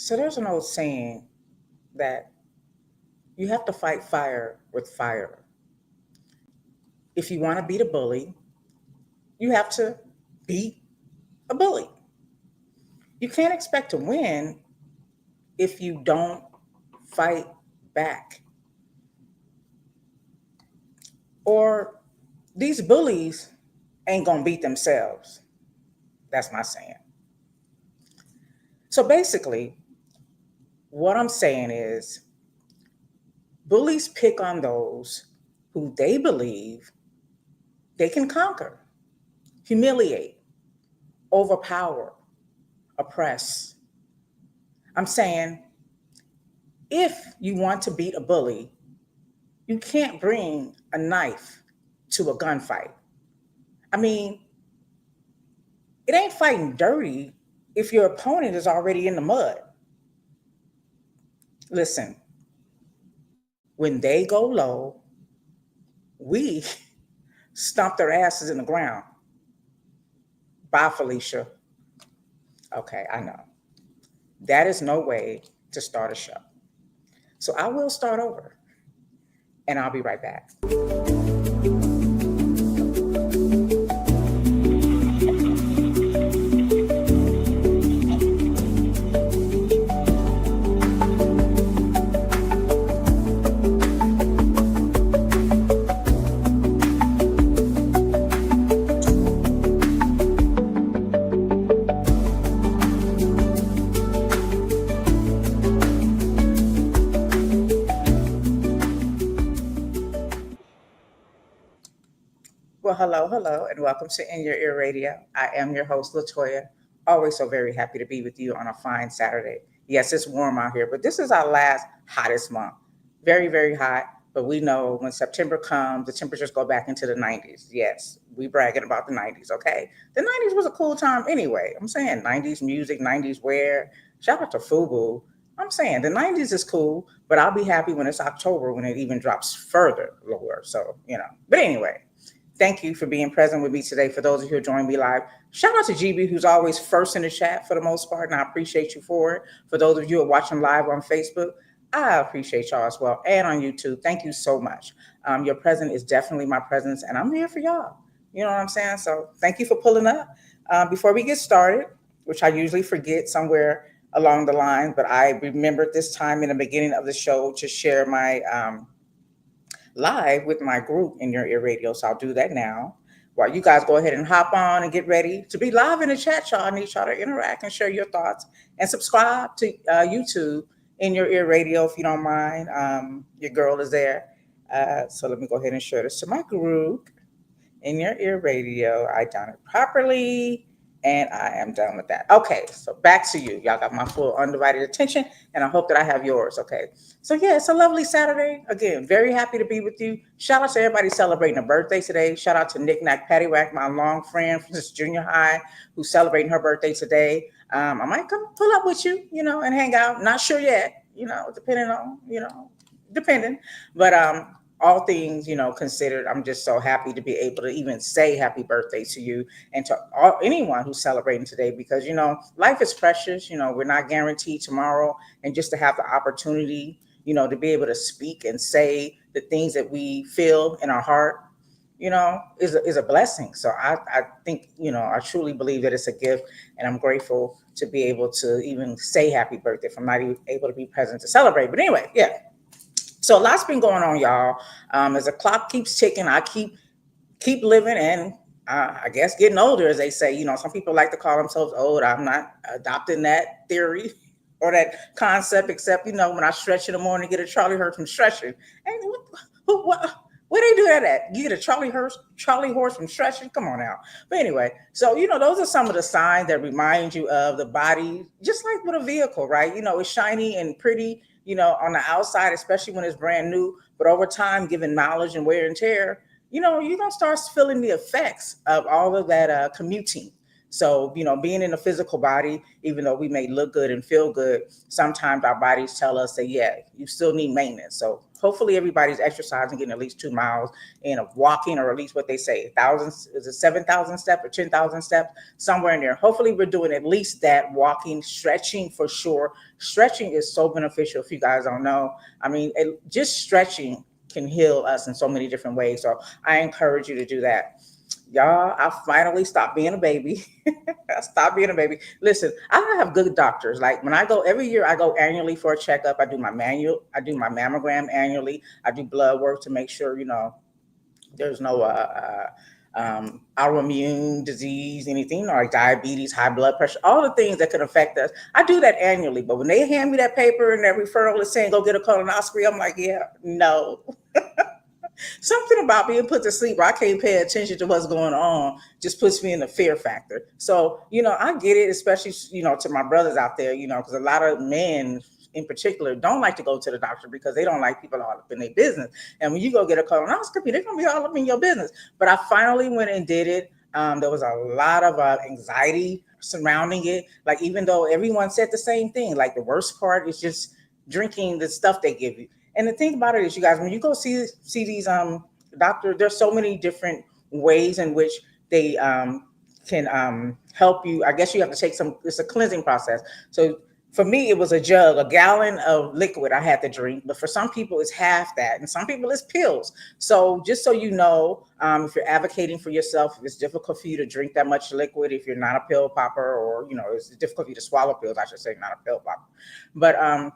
So there's an old saying that you have to fight fire with fire. If you want to beat a bully, you have to beat a bully. You can't expect to win if you don't fight back. Or these bullies ain't gonna beat themselves. That's my saying. So basically, what I'm saying is bullies pick on those who they believe they can conquer, humiliate, overpower, oppress. I'm saying if you want to beat a bully, you can't bring a knife to a gunfight. I mean, it ain't fighting dirty if your opponent is already in the mud. Listen, when they go low, we stomp their asses in the ground. Bye, Felicia. Okay, I know. That is no way to start a show. So I will start over and I'll be right back. Well, hello, and welcome to In Your Ear Radio. I am your host, Latoya. Always so very happy to be with you on a fine Saturday. Yes, it's warm out here, but this is our last hottest month. Very, very hot. But we know when September comes, the temperatures go back into the 90s. Yes, we bragging about the 90s, okay? The 90s was a cool time anyway. I'm saying 90s music, 90s wear. Shout out to FUBU. I'm saying the 90s is cool, but I'll be happy when it's October when it even drops further lower. So, But anyway, thank you for being present with me today. For those of you who joined me live, shout out to GB, who's always first in the chat for the most part, and I appreciate you for it. For those of you who are watching live on Facebook, I appreciate y'all as well, and on YouTube. Thank you so much. Your presence is definitely my presence, and I'm here for y'all. You know what I'm saying? So thank you for pulling up. Before we get started, which I usually forget somewhere along the line, but I remembered this time in the beginning of the show to share my live with my group In Your Ear Radio. So I'll do that now. While you guys go ahead and hop on and get ready to be live in the chat, y'all. I need y'all to interact and share your thoughts and subscribe to YouTube In Your Ear Radio if you don't mind. Your girl is there. So let me go ahead and share this to my group In Your Ear Radio. I done it properly. And I am done with that. Okay, so back to you. Y'all got my full undivided attention, and I hope that I have yours, okay? So, yeah, it's a lovely Saturday. Again, very happy to be with you. Shout out to everybody celebrating a birthday today. Shout out to Knick Knack Paddywhack, my long friend from this junior high, who's celebrating her birthday today. I might come pull up with you, and hang out. Not sure yet, depending on, depending. But all things, considered, I'm just so happy to be able to even say happy birthday to you and to anyone who's celebrating today, because, life is precious. We're not guaranteed tomorrow. And just to have the opportunity, to be able to speak and say the things that we feel in our heart, is a blessing. So I think, I truly believe that it's a gift, and I'm grateful to be able to even say happy birthday if I'm not even able to be present to celebrate. But anyway, yeah. So a lot's been going on, y'all. As the clock keeps ticking, I keep living, and I guess getting older, as they say. Some people like to call themselves old. I'm not adopting that theory or that concept, except when I stretch in the morning, get a Charlie horse from stretching. And where they do that at? You get a Charlie horse from stretching? Come on now. But anyway, so those are some of the signs that remind you of the body, just like with a vehicle, right? It's shiny and pretty, on the outside, especially when it's brand new. But over time, given knowledge and wear and tear, you're going to start feeling the effects of all of that commuting. So, being in a physical body, even though we may look good and feel good, sometimes our bodies tell us that, yeah, you still need maintenance. So hopefully everybody's exercising, getting at least 2 miles in of walking, or at least what they say, thousand, is it 7,000 steps or 10,000 steps, somewhere in there. Hopefully we're doing at least that, walking, stretching for sure. Stretching is so beneficial if you guys don't know. I mean, just stretching can heal us in so many different ways. So I encourage you to do that. Y'all, I finally stopped being a baby. I stopped being a baby. Listen, I have good doctors. Like when I go every year, I go annually for a checkup. I do my mammogram annually. I do blood work to make sure, there's no autoimmune disease, anything like diabetes, high blood pressure, all the things that could affect us. I do that annually. But when they hand me that paper and that referral is saying go get a colonoscopy, I'm like, yeah, no. Something about being put to sleep where I can't pay attention to what's going on just puts me in the fear factor. So, I get it, especially, to my brothers out there, because a lot of men in particular don't like to go to the doctor because they don't like people all up in their business. And when you go get a colonoscopy, they're going to be all up in your business. But I finally went and did it. There was a lot of anxiety surrounding it. Like, even though everyone said the same thing, like the worst part is just drinking the stuff they give you. And the thing about it is, you guys, when you go see these doctors, there's so many different ways in which they can help you. I guess you have to take some. It's a cleansing process. So for me, it was a gallon of liquid I had to drink. But for some people, it's half that, and some people it's pills. So just so you know, if you're advocating for yourself, if it's difficult for you to drink that much liquid, if you're not a pill popper, or it's difficult for you to swallow pills, I should say, not a pill popper. But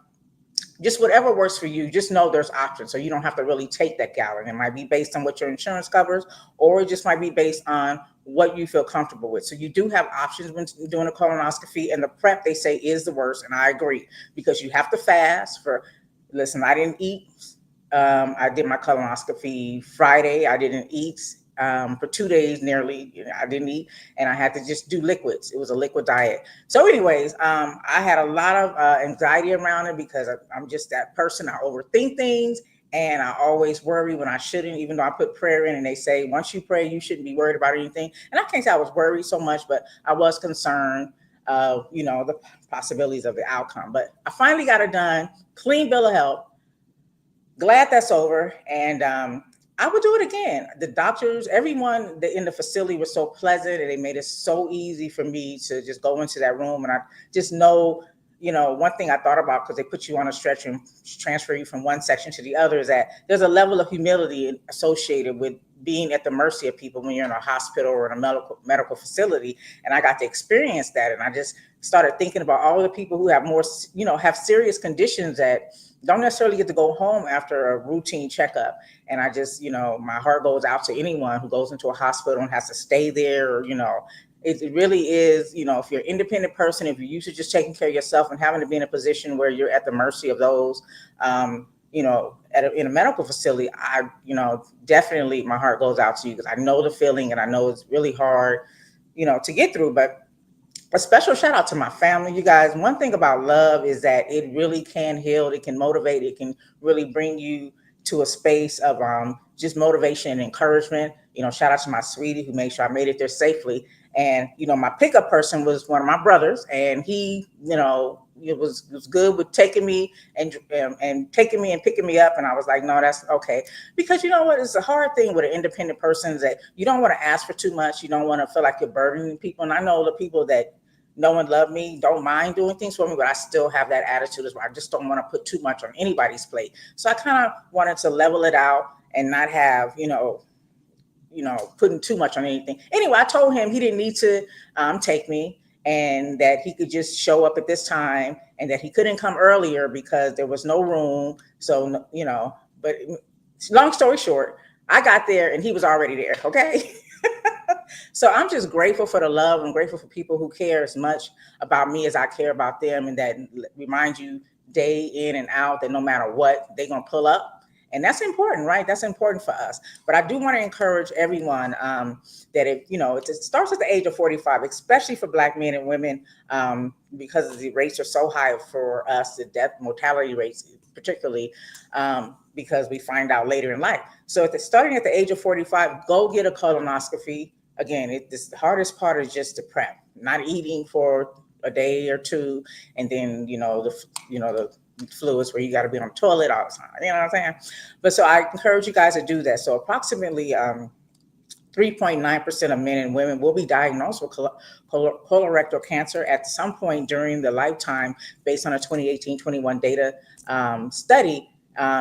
just whatever works for you, just know there's options. So you don't have to really take that gallon. It might be based on what your insurance covers, or it just might be based on what you feel comfortable with. So you do have options when doing a colonoscopy, and the prep, they say, is the worst. And I agree, because you have to fast listen, I didn't eat. I did my colonoscopy Friday. I didn't eat for 2 days nearly. I didn't eat, and I had to just do liquids. It was a liquid diet. So anyways, I had a lot of anxiety around it because I'm just that person. I overthink things, and I always worry when I shouldn't, even though I put prayer in and they say, once you pray, you shouldn't be worried about anything. And I can't say I was worried so much, but I was concerned of, the possibilities of the outcome. But I finally got it done, clean bill of health. Glad that's over. And I would do it again. The doctors, everyone in the facility was so pleasant, and they made it so easy for me to just go into that room. And I just know, one thing I thought about, because they put you on a stretcher and transfer you from one section to the other, is that there's a level of humility associated with being at the mercy of people when you're in a hospital or in a medical facility. And I got to experience that. And I just started thinking about all the people who have more, have serious conditions that don't necessarily get to go home after a routine checkup. And I just, my heart goes out to anyone who goes into a hospital and has to stay there, or, it really is, if you're an independent person, if you're used to just taking care of yourself and having to be in a position where you're at the mercy of those, in a medical facility, definitely my heart goes out to you, because I know the feeling, and I know it's really hard, to get through. But a special shout out to my family, you guys. One thing about love is that it really can heal. It can motivate. It can really bring you to a space of just motivation and encouragement. Shout out to my sweetie who made sure I made it there safely. And my pickup person was one of my brothers, and he, it was good with taking me and taking me and picking me up. And I was like, no, that's okay, because you know what? It's a hard thing with an independent person, is that you don't want to ask for too much. You don't want to feel like you're burdening people. And I know the people that know and love me don't mind doing things for me, but I still have that attitude as well. I just don't want to put too much on anybody's plate. So I kind of wanted to level it out and not have, putting too much on anything. Anyway, I told him he didn't need to take me, and that he could just show up at this time, and that he couldn't come earlier because there was no room. So, but long story short, I got there and he was already there. Okay. So I'm just grateful for the love. I'm grateful for people who care as much about me as I care about them, and that remind you day in and out that no matter what, they're going to pull up. And that's important, right? That's important for us. But I do want to encourage everyone that it starts at the age of 45, especially for Black men and women, because the rates are so high for us, the death mortality rates, particularly because we find out later in life. So starting at the age of 45, go get a colonoscopy. again, the hardest part is just the prep, not eating for a day or two, and then the fluids where you got to be on the toilet all the time. You know what I'm saying? But so I encourage you guys to do that. So approximately 3.9% of men and women will be diagnosed with colorectal cancer at some point during the lifetime, based on a 2018-21 data study,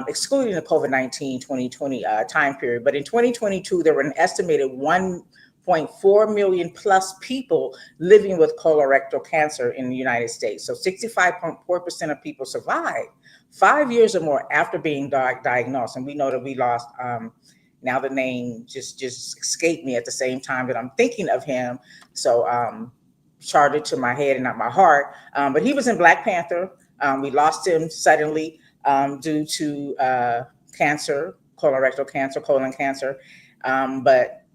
excluding the COVID-19 2020 time period. But in 2022, there were an estimated 1.4 million plus people living with colorectal cancer in the United States. So 65.4% of people survived 5 years or more after being diagnosed. And we know that we lost, now the name just escaped me at the same time that I'm thinking of him. So charted to my head and not my heart. But he was in Black Panther. We lost him suddenly due to cancer, colorectal cancer, colon cancer. But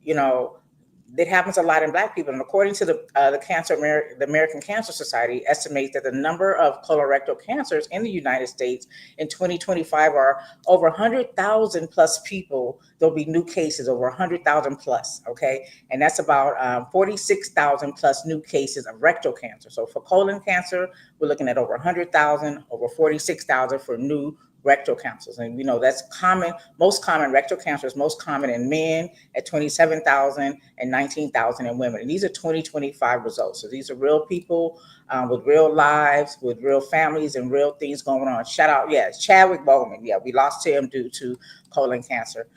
it happens a lot in Black people. And according to the American Cancer Society, estimates that the number of colorectal cancers in the United States in 2025 are over 100,000 plus people. There'll be new cases, over 100,000 plus, okay? And that's about 46,000 plus new cases of rectal cancer. So for colon cancer, we're looking at over 100,000, over 46,000 for new rectal cancers. And we know that's common. Most common rectal cancer is most common in men at 27,000 and 19,000 in women. And these are 2025 results. So these are real people with real lives, with real families and real things going on. Shout out, yeah, Chadwick Boseman. Yeah, we lost him due to colon cancer.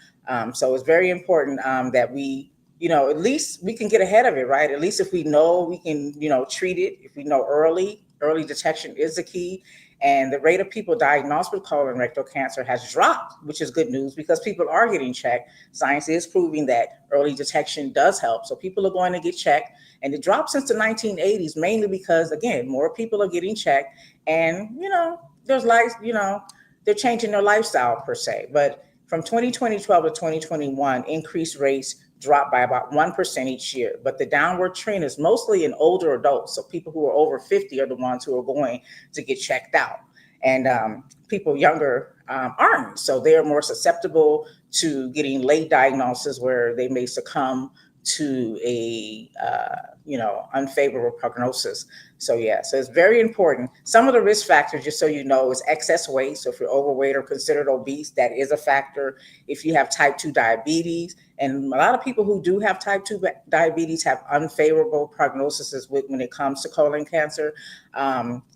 So it's very important that we, at least we can get ahead of it, right? At least if we know, we can, treat it. If we know early detection is the key. And the rate of people diagnosed with colorectal cancer has dropped, which is good news because people are getting checked. Science is proving that early detection does help. So people are going to get checked. And it dropped since the 1980s, mainly because, again, more people are getting checked. And, there's life, they're changing their lifestyle per se. But from 2012 to 2021, increased rates dropped by about 1% each year. But the downward trend is mostly in older adults. So people who are over 50 are the ones who are going to get checked out. And people younger aren't. So they're more susceptible to getting late diagnosis where they may succumb to a unfavorable prognosis. So it's very important. Some of the risk factors, just so you know, is excess weight. So if you're overweight or considered obese, that is a factor. If you have type 2 diabetes, and a lot of people who do have type 2 diabetes have unfavorable prognoses when it comes to colon cancer.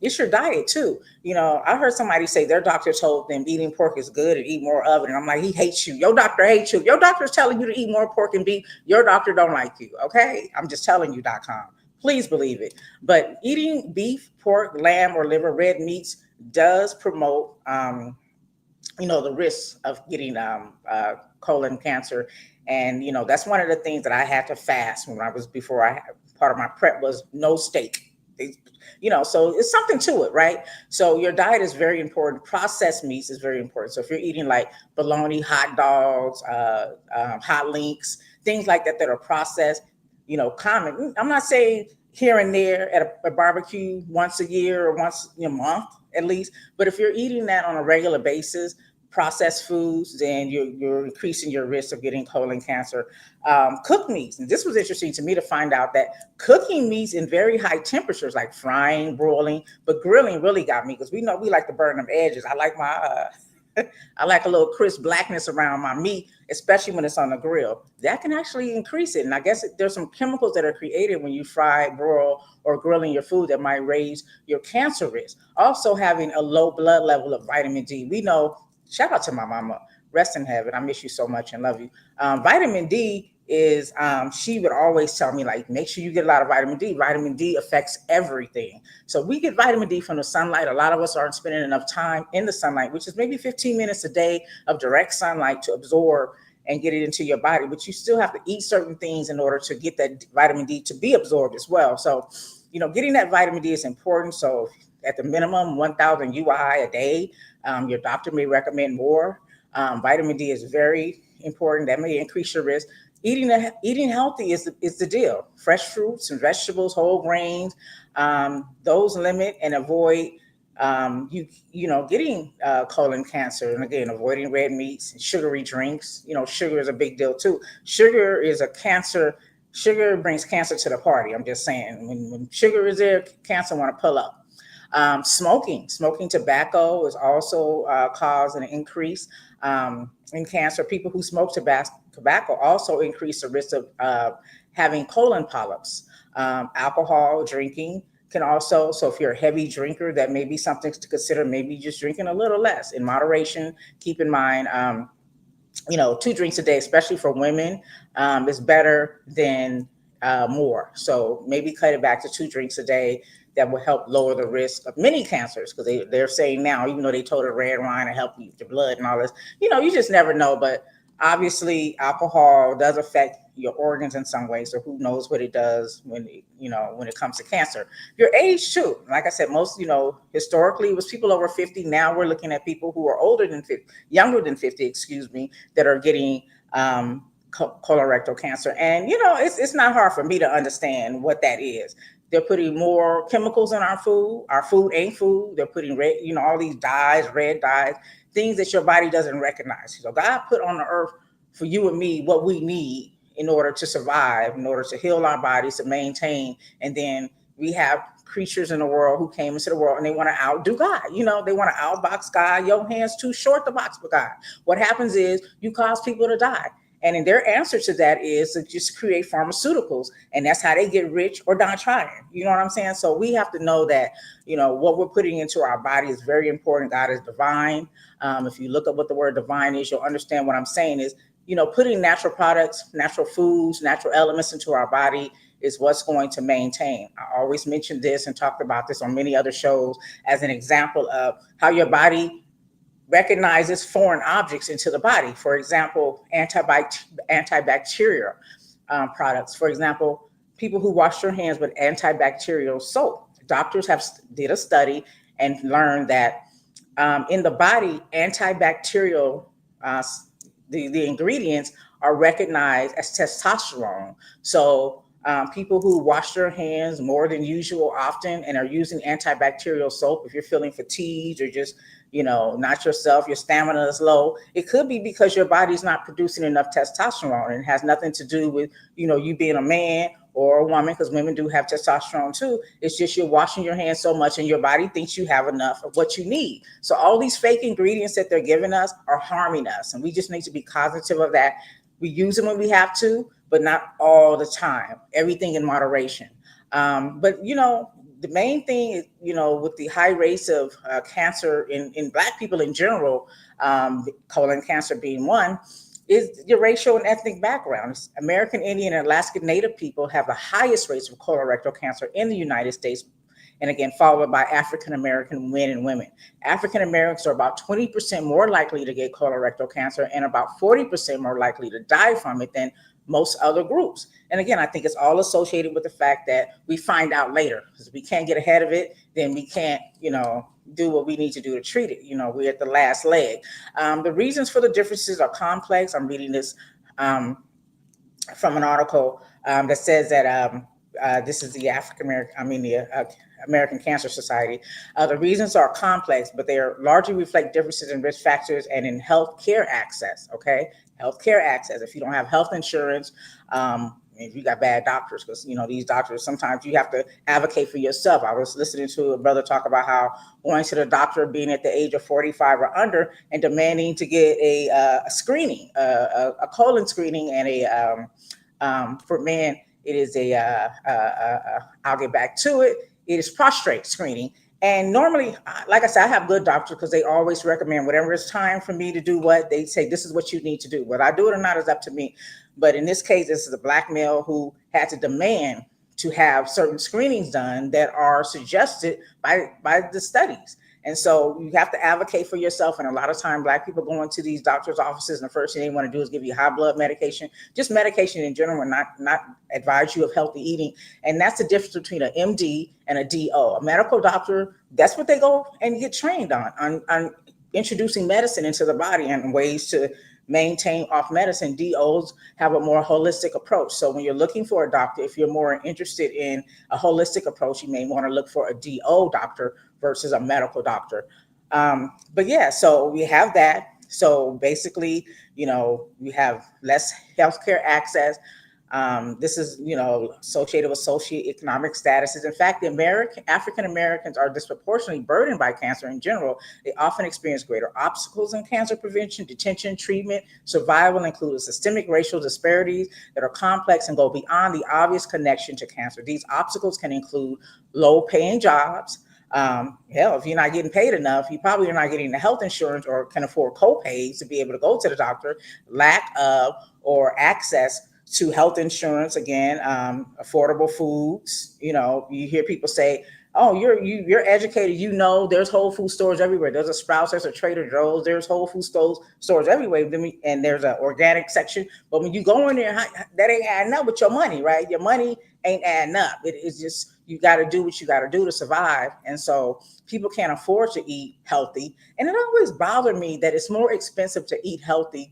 It's your diet too. I heard somebody say their doctor told them eating pork is good and eat more of it. And I'm like, he hates you. Your doctor hates you. Your doctor is telling you to eat more pork and beef. Your doctor don't like you. Okay. I'm just telling you.com. Please believe it. But eating beef, pork, lamb, or liver, red meats does promote, the risk of getting colon cancer. And, that's one of the things that I had to fast part of my prep was no steak. So it's something to it, right? So your diet is very important. Processed meats is very important. So if you're eating like bologna, hot dogs, hot links, things like that are processed, common. I'm not saying here and there at a barbecue once a year or once a month at least, but if you're eating that on a regular basis, processed foods, then you're increasing your risk of getting colon cancer. Cooked meats, and this was interesting to me to find out that cooking meats in very high temperatures, like frying, broiling, but grilling really got me because we know we like to burn them edges. I like my I like a little crisp blackness around my meat, especially when it's on the grill. That can actually increase it. And I guess there's some chemicals that are created when you fry, broil, or grilling your food that might raise your cancer risk. Also, having a low blood level of vitamin D. We know, shout out to my mama, rest in heaven. I miss you so much and love you. Vitamin D is, she would always tell me, like, make sure you get a lot of vitamin D. Vitamin D affects everything. So we get vitamin D from the sunlight. A lot of us aren't spending enough time in the sunlight, which is maybe 15 minutes a day of direct sunlight to absorb and get it into your body. But you still have to eat certain things in order to get that vitamin D to be absorbed as well. So, getting that vitamin D is important. So at the minimum, 1,000 UI a day. Your doctor may recommend more. Vitamin D is very important. That may increase your risk. Eating healthy is the deal. Fresh fruits and vegetables, whole grains, those limit and avoid getting colon cancer. And again, avoiding red meats and sugary drinks. Sugar is a big deal too. Sugar is a cancer Sugar brings cancer to the party. I'm just saying, when sugar is there, cancer want to pull up. Smoking tobacco is also cause an increase in cancer. People who smoke tobacco also increase the risk of having colon polyps. Alcohol drinking can also, so if you're a heavy drinker, that may be something to consider. Maybe just drinking a little less in moderation. Keep in mind, 2 drinks a day, especially for women, is better than more. So maybe cut it back to 2 drinks a day. That will help lower the risk of many cancers, because they're saying now, even though they told her red wine to help you with your blood and all this, you just never know. But obviously, alcohol does affect your organs in some way. So who knows what it does when it comes to cancer. Your age too. Like I said, most, historically it was people over 50. Now we're looking at people who are older than 50, younger than 50, excuse me, that are getting colorectal cancer. And it's not hard for me to understand what that is. They're putting more chemicals in our food. Our food ain't food. They're putting red, all these dyes, red dyes, things that your body doesn't recognize. So God put on the earth for you and me what we need in order to survive, in order to heal our bodies, to maintain. And then we have creatures in the world who came into the world and they want to outdo God. They want to outbox God. Your hand's too short to box with God. What happens is you cause people to die. And in their answer to that is to just create pharmaceuticals. And that's how they get rich or die trying. You know what I'm saying? So we have to know that, what we're putting into our body is very important. God is divine. If you look up what the word divine is, you'll understand what I'm saying is, putting natural products, natural foods, natural elements into our body is what's going to maintain. I always mention this and talked about this on many other shows as an example of how your body recognizes foreign objects into the body. For example, antibacterial products. For example, people who wash their hands with antibacterial soap. Doctors have did a study and learned that in the body, antibacterial the ingredients are recognized as testosterone. So people who wash their hands more than usual often and are using antibacterial soap, if you're feeling fatigued or just, not yourself, your stamina is low, it could be because your body's not producing enough testosterone. And it has nothing to do with, you being a man or a woman, because women do have testosterone too. It's just you're washing your hands so much and your body thinks you have enough of what you need. So all these fake ingredients that they're giving us are harming us. And we just need to be cognizant of that. We use them when we have to, but not all the time. Everything in moderation. But the main thing is, with the high rates of cancer in Black people in general, colon cancer being one, is your racial and ethnic background. American Indian and Alaskan Native people have the highest rates of colorectal cancer in the United States, and again, followed by African American men and women. African Americans are about 20% more likely to get colorectal cancer and about 40% more likely to die from it than most other groups. And again, I think it's all associated with the fact that we find out later, because we can't get ahead of it, then we can't, do what we need to do to treat it. We're at the last leg. The reasons for the differences are complex. I'm reading this from an article that says that this is the American Cancer Society. The reasons are complex, but they are largely reflect differences in risk factors and in health care access. Okay, health care access. If you don't have health insurance, if you got bad doctors, because these doctors, sometimes you have to advocate for yourself. I was listening to a brother talk about how going to the doctor, being at the age of 45 or under, and demanding to get a screening, a colon screening, and for men, it is I'll get back to it. It is prostate screening. And normally, like I said, I have good doctors because they always recommend whatever it's time for me to do what they say, this is what you need to do. Whether I do it or not is up to me. But in this case, this is a Black male who had to demand to have certain screenings done that are suggested by the studies. And so you have to advocate for yourself. And a lot of time, Black people go into these doctors' offices, and the first thing they want to do is give you high blood medication, just medication in general, and not advise you of healthy eating. And that's the difference between an MD and a DO. A medical doctor, that's what they go and get trained on introducing medicine into the body and ways to maintain off medicine. DOs have a more holistic approach. So when you're looking for a doctor, if you're more interested in a holistic approach, you may want to look for a DO doctor versus a medical doctor. But yeah, so we have that. So basically, we have less healthcare access. This is, associated with socioeconomic statuses. In fact, the African Americans are disproportionately burdened by cancer in general. They often experience greater obstacles in cancer prevention, detection, treatment, survival, including systemic racial disparities that are complex and go beyond the obvious connection to cancer. These obstacles can include low-paying jobs. Hell, if you're not getting paid enough, you probably are not getting the health insurance or can afford co-pays to be able to go to the doctor. Lack of or access to health insurance, again, affordable foods. You hear people say, oh, you're educated, there's Whole Food stores everywhere. There's a Sprouts, there's a Trader Joe's, there's Whole Food stores everywhere, and there's an organic section. But when you go in there, that ain't adding up with your money, right? Your money ain't adding up. It is just, you got to do what you got to do to survive. And so people can't afford to eat healthy. And it always bothered me that it's more expensive to eat healthy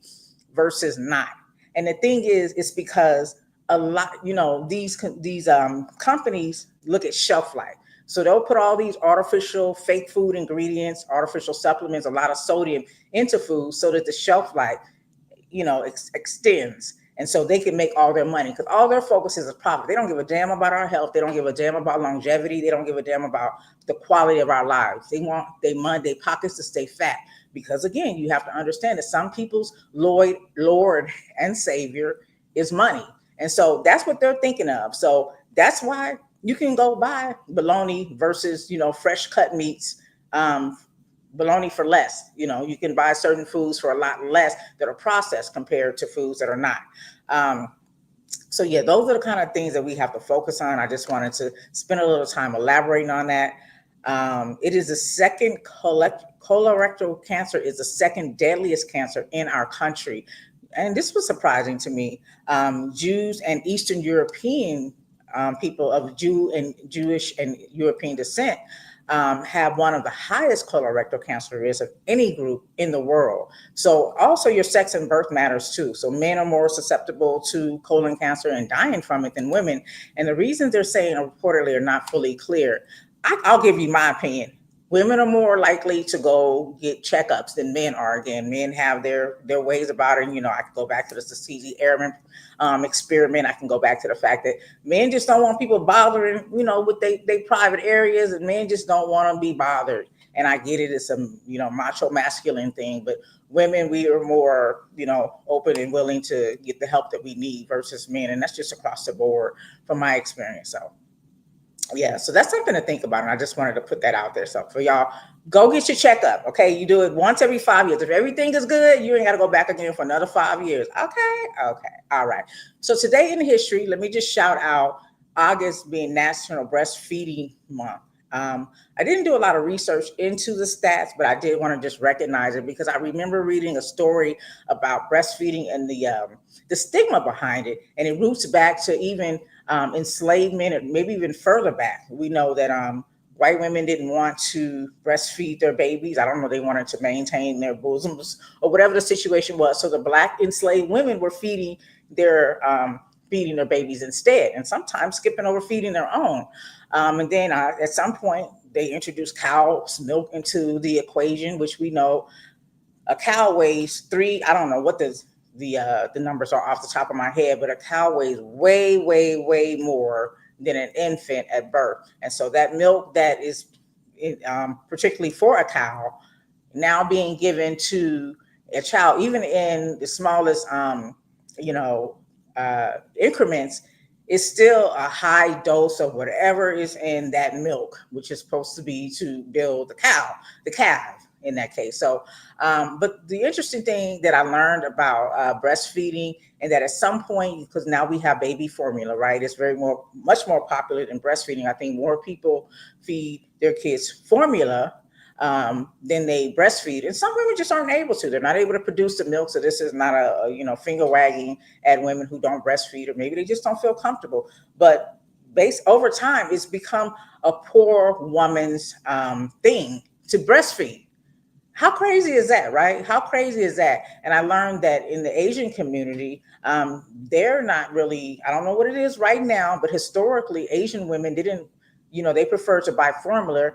versus not. And the thing is, it's because a lot, these companies look at shelf life. So they'll put all these artificial fake food ingredients, artificial supplements, a lot of sodium into food so that the shelf life, extends. And so they can make all their money because all their focus is profit. They don't give a damn about our health. They don't give a damn about longevity. They don't give a damn about the quality of our lives. They want their money, their pockets to stay fat. Because again, you have to understand that some people's Lord and Savior is money. And so that's what they're thinking of. So that's why you can go buy bologna versus, fresh cut meats, bologna for less. You can buy certain foods for a lot less that are processed compared to foods that are not. So yeah, those are the kind of things that we have to focus on. I just wanted to spend a little time elaborating on that. It is the second colorectal cancer is the second deadliest cancer in our country. And this was surprising to me. Jews and Eastern European people of Jewish and European descent have one of the highest colorectal cancer risks of any group in the world. So also your sex and birth matters too. So men are more susceptible to colon cancer and dying from it than women. And the reasons they're saying reportedly are not fully clear. I'll give you my opinion. Women are more likely to go get checkups than men are. Again, men have their ways about it. I can go back to the Tuskegee Airmen experiment. I can go back to the fact that men just don't want people bothering, with they private areas, and men just don't want to be bothered. And I get it, it's a macho masculine thing, but women, we are more open and willing to get the help that we need versus men, and that's just across the board from my experience. So yeah, so that's something to think about, and I just wanted to put that out there. So for y'all, go get your checkup. Okay, you do it once every 5 years. If everything is good, you ain't got to go back again for another 5 years. Okay, all right. So today in history, let me just shout out August being National Breastfeeding Month. I didn't do a lot of research into the stats, but I did want to just recognize it because I remember reading a story about breastfeeding and the stigma behind it, and it roots back to even enslavement, or maybe even further back. We know that white women didn't want to breastfeed their babies. I don't know, they wanted to maintain their bosoms or whatever the situation was. So the black enslaved women were feeding their babies instead, and sometimes skipping over feeding their own. And then at some point, they introduced cow's milk into the equation, which we know a cow weighs I don't know what the numbers are off the top of my head, but a cow weighs way, way, way more than an infant at birth. And so that milk that is particularly for a cow now being given to a child, even in the smallest, increments, is still a high dose of whatever is in that milk, which is supposed to be to build the calf in that case. So, but the interesting thing that I learned about breastfeeding, and that at some point, because now we have baby formula, right? It's much more popular than breastfeeding. I think more people feed their kids formula than they breastfeed, and some women just aren't able to. They're not able to produce the milk. So this is not a finger wagging at women who don't breastfeed, or maybe they just don't feel comfortable. But over time, it's become a poor woman's thing to breastfeed. How crazy is that, right? How crazy is that? And I learned that in the Asian community, they're not really, I don't know what it is right now, but historically, Asian women didn't, they prefer to buy formula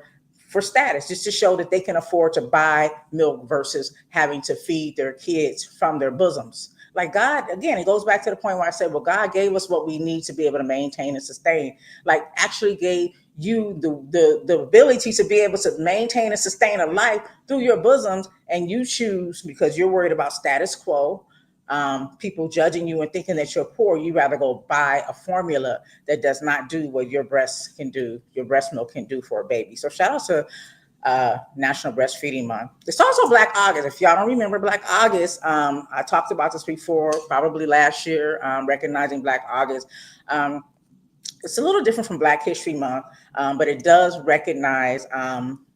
for status, just to show that they can afford to buy milk versus having to feed their kids from their bosoms. Like God, again, it goes back to the point where I said, well, God gave us what we need to be able to maintain and sustain. Like actually gave you the ability to be able to maintain and sustain a life through your bosoms, and you choose because you're worried about status quo, people judging you and thinking that you're poor. You rather go buy a formula that does not do what your breast can do, your breast milk can do for a baby. So shout out to National Breastfeeding Month. It's also Black August. If y'all don't remember Black August, I talked about this before, probably last year, recognizing Black August. Um, it's a little different from Black History Month, but it does recognize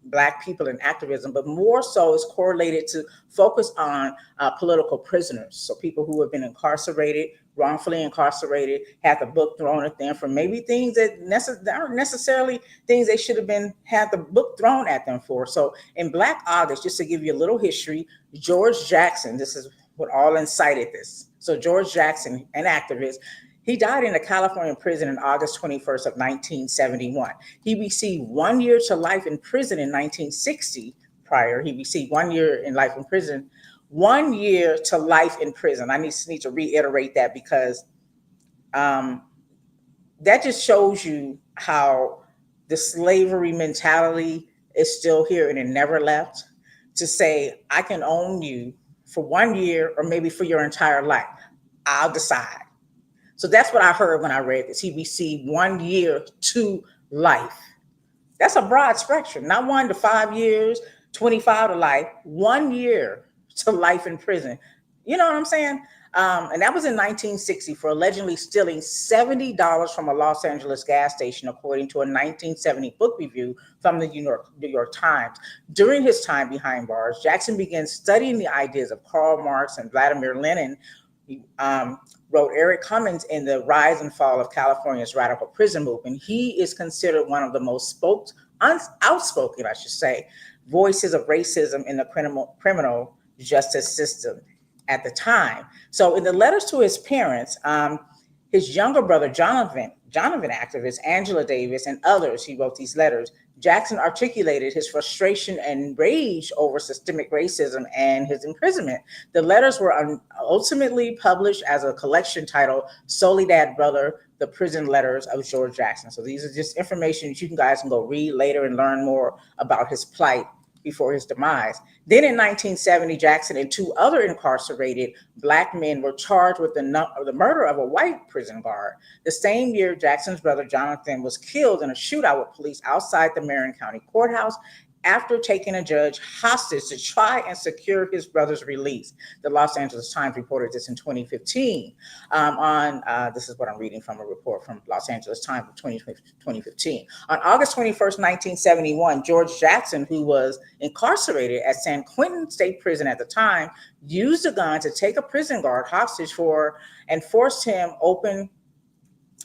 Black people in activism, but more so is correlated to focus on political prisoners. So people who have been incarcerated, wrongfully incarcerated, had the book thrown at them for maybe things that aren't necessarily things they should have been had the book thrown at them for. So in Black August, just to give you a little history, George Jackson, this is what all incited this. So George Jackson, an activist, he died in a California prison on August 21st of 1971. He received 1 year to life in prison in 1960. Prior, he received 1 year in life in prison. 1 year to life in prison. I need to reiterate that because um, that just shows you how the slavery mentality is still here and it never left. To say, I can own you for 1 year or maybe for your entire life. I'll decide. So that's what I heard when I read this. He received 1 year to life. That's a broad spectrum, not 1 to 5 years, 25 to life, 1 year to life in prison. You know what I'm saying? And that was in 1960 for allegedly stealing $70 from a Los Angeles gas station, according to a 1970 book review from the New York Times. During his time behind bars, Jackson began studying the ideas of Karl Marx and Vladimir Lenin. He wrote Eric Cummings in The Rise and Fall of California's Radical Prison Movement. He is considered one of the most outspoken, I should say, voices of racism in the criminal justice system at the time. So in the letters to his parents, his younger brother, Jonathan activist, Angela Davis, and others, he wrote these letters. Jackson articulated his frustration and rage over systemic racism and his imprisonment. The letters were ultimately published as a collection titled Soledad Brother, The Prison Letters of George Jackson. So these are just information that you guys can go read later and learn more about his plight before his demise. Then in 1970, Jackson and two other incarcerated Black men were charged with the murder of a white prison guard. The same year, Jackson's brother Jonathan was killed in a shootout with police outside the Marion County Courthouse after taking a judge hostage to try and secure his brother's release. The Los Angeles Times reported this in 2015. This is what I'm reading from a report from Los Angeles Times of 2015. On August 21st, 1971, George Jackson, who was incarcerated at San Quentin State Prison at the time, used a gun to take a prison guard hostage and forced him open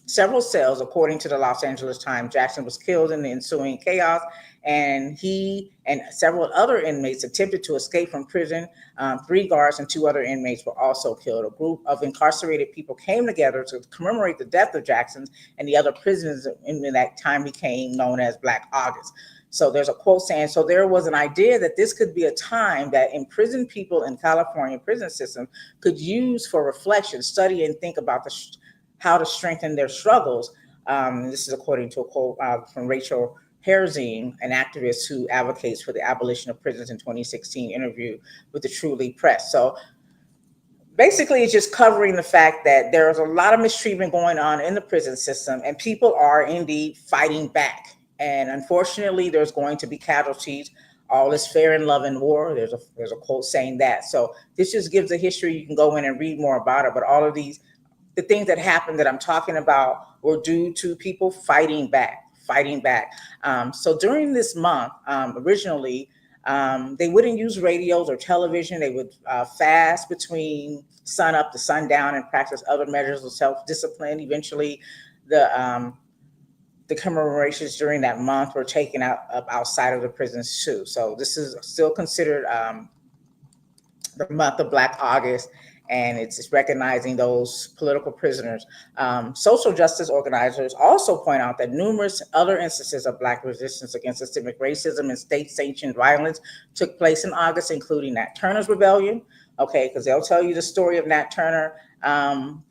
several cells, according to the Los Angeles Times. Jackson was killed in the ensuing chaos, and he and several other inmates attempted to escape from prison. 3 guards and 2 other inmates were also killed. A group of incarcerated people came together to commemorate the death of Jackson, and the other prisoners in that time became known as Black August. So there's a quote saying, so there was an idea that this could be a time that imprisoned people in California prison system could use for reflection, study, and think about how to strengthen their struggles. This is according to a quote from Rachel Herzing, an activist who advocates for the abolition of prisons in 2016 interview with the Truly Press. So basically, it's just covering the fact that there's a lot of mistreatment going on in the prison system, and people are indeed fighting back. And unfortunately, there's going to be casualties. All is fair in love and war. There's a quote saying that. So this just gives a history. You can go in and read more about it. But all of the things that happened that I'm talking about were due to people fighting back. So during this month, originally, they wouldn't use radios or television. They would fast between sun up to sundown and practice other measures of self-discipline. Eventually, the commemorations during that month were taken outside of the prisons too. So this is still considered the month of Black August, and it's recognizing those political prisoners. Social justice organizers also point out that numerous other instances of Black resistance against systemic racism and state-sanctioned violence took place in August, including Nat Turner's Rebellion, Okay, because they'll tell you the story of Nat Turner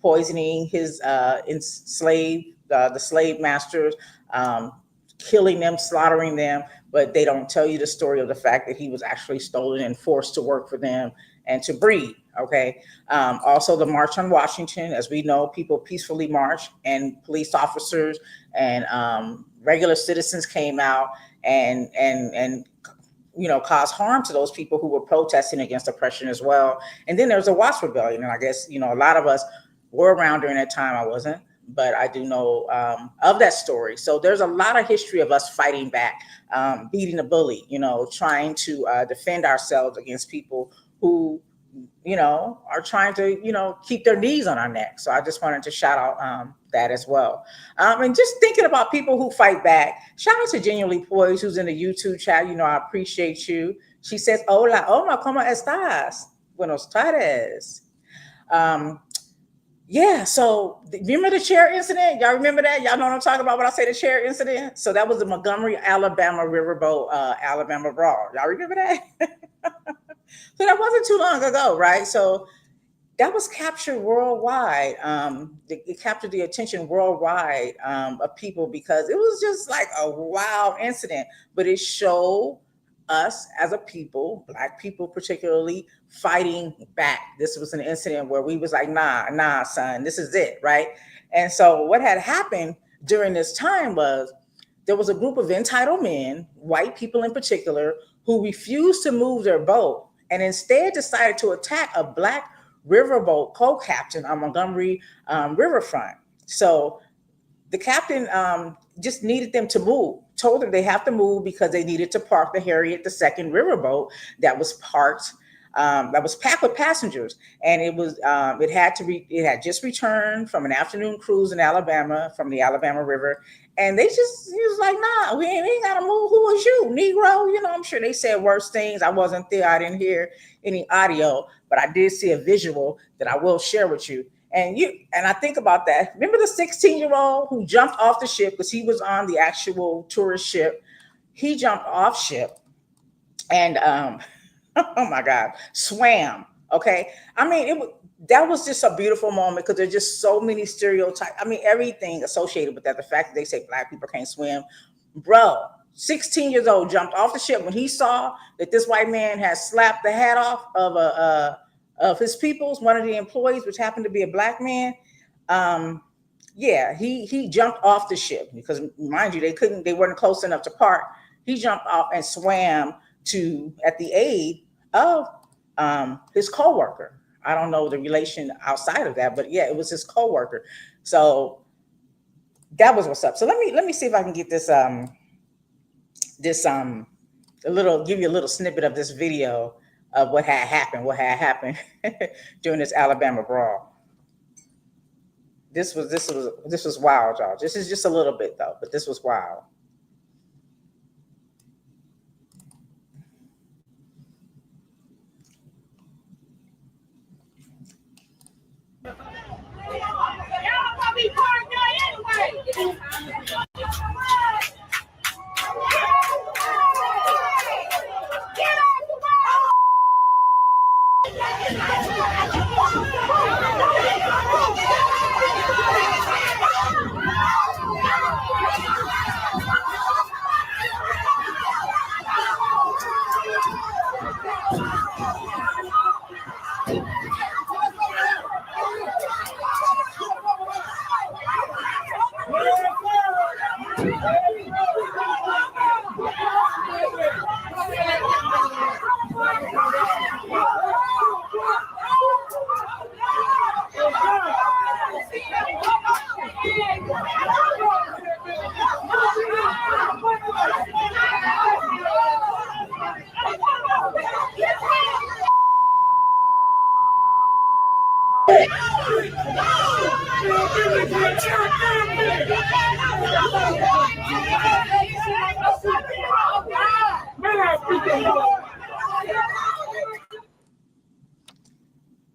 poisoning his enslaved the slave masters, um, killing them, slaughtering them, but they don't tell you the story of the fact that he was actually stolen and forced to work for them and to breed. Okay, also the March on Washington, as we know, people peacefully marched, and police officers and regular citizens came out and cause harm to those people who were protesting against oppression as well. And then there was a Watts Rebellion, and I guess a lot of us were around during that time. I wasn't, but I do know of that story. So there's a lot of history of us fighting back, beating the bully, trying to defend ourselves against people who are trying to, keep their knees on our neck. So I just wanted to shout out that as well. And just thinking about people who fight back, shout out to Genuinely Poised, who's in the YouTube chat. I appreciate you. She says, hola, hola, ¿cómo estás? Buenos tardes. Yeah, so remember the chair incident? Y'all remember that? Y'all know what I'm talking about when I say the chair incident? So that was the Montgomery, Alabama Riverboat, Alabama Brawl. Y'all remember that? So that wasn't too long ago, right? So that was captured worldwide. It captured the attention worldwide of people because it was just like a wild incident, but it showed us as a people, Black people particularly, fighting back. This was an incident where we was like, nah, son, this is it, right? And so what had happened during this time was there was a group of entitled men, white people in particular, who refused to move their boat and instead decided to attack a Black riverboat co-captain on Montgomery riverfront. So the captain just needed them to move, told them they have to move because they needed to park the Harriet II riverboat that was parked, that was packed with passengers, and it had just returned from an afternoon cruise in Alabama from the Alabama River, and he was like, nah, we ain't gotta move. Who was you, Negro? I'm sure they said worse things. I wasn't there. I didn't hear any audio, but I did see a visual that I will share with you. And I think about that. Remember the 16-year-old who jumped off the ship because he was on the actual tourist ship. He jumped off ship and oh my God, swam. Okay. I mean, that was just a beautiful moment because there's just so many stereotypes. I mean, everything associated with that. The fact that they say Black people can't swim. Bro, 16 years old, jumped off the ship when he saw that this white man had slapped the hat off of his peoples, one of the employees, which happened to be a Black man. Yeah, he jumped off the ship because, mind you, they weren't close enough to park. He jumped off and swam at the aid of his coworker. I don't know the relation outside of that, but yeah, it was his coworker. So that was what's up. So let me see if I can get this give you a little snippet of this video of what had happened during this Alabama brawl. This was wild, y'all. This is just a little bit though, but this was wild.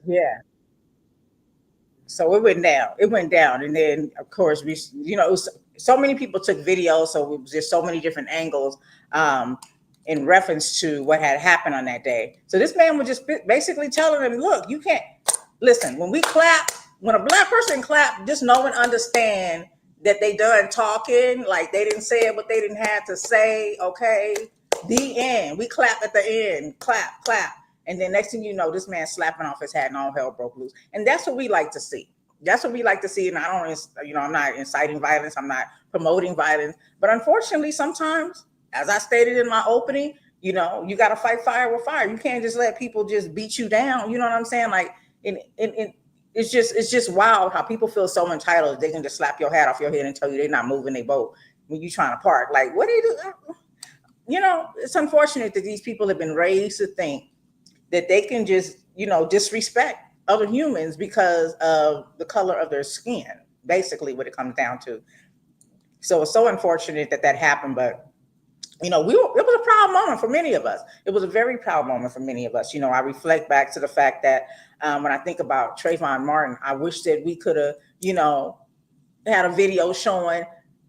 Yeah. So it went down. It went down, and then of course it was, so many people took videos, so it was just so many different angles. in reference to what had happened on that day. So this man was just basically telling them, look, you can't listen, when we clap, when a black person clap, just know and understand that they done talking, like they didn't say what they didn't have to say. Okay, the end. We clap at the end, clap, clap, and then next thing you know, this man slapping off his hat and all hell broke loose. And that's what we like to see. That's what we like to see. And I don't, I'm not inciting violence. I'm not promoting violence. But unfortunately, sometimes, as I stated in my opening, you got to fight fire with fire. You can't just let people just beat you down. You know what I'm saying? Like, it's just wild how people feel so entitled they can just slap your hat off your head and tell you they're not moving their boat when you trying to park. Like, what do you do? It's unfortunate that these people have been raised to think that they can just, disrespect other humans because of the color of their skin, basically what it comes down to. So it's so unfortunate that happened, but it was a proud moment for many of us. It was a very proud moment for many of us. I reflect back to the fact that when I think about Trayvon Martin, I wish that we could have, had a video showing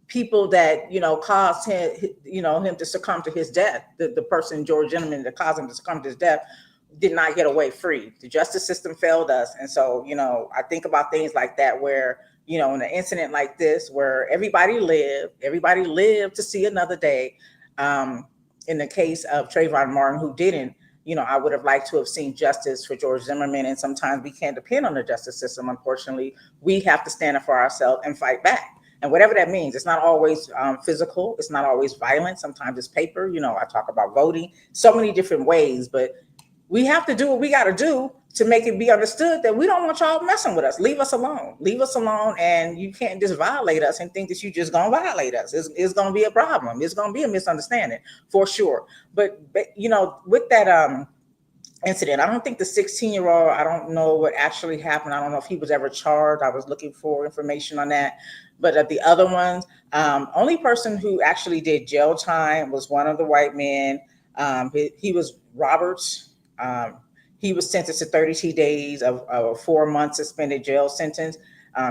people that caused him to succumb to his death. The person, George Zimmerman, that caused him to succumb to his death, did not get away free. The justice system failed us. And so, I think about things like that where, in an incident like this, where everybody lived to see another day. In the case of Trayvon Martin, who didn't, I would have liked to have seen justice for George Zimmerman. And sometimes we can't depend on the justice system. Unfortunately, we have to stand up for ourselves and fight back. And whatever that means, it's not always physical. It's not always violent. Sometimes it's paper. I talk about voting, so many different ways, but we have to do what we got to do to make it be understood that we don't want y'all messing with us. Leave us alone. Leave us alone. And you can't just violate us and think that you just going to violate us. It's going to be a problem. It's going to be a misunderstanding for sure. But with that incident, I don't think the 16-year-old, I don't know what actually happened. I don't know if he was ever charged. I was looking for information on that. But the other ones, only person who actually did jail time was one of the white men. He was Roberts. He was sentenced to 32 days of a 4-month suspended jail sentence.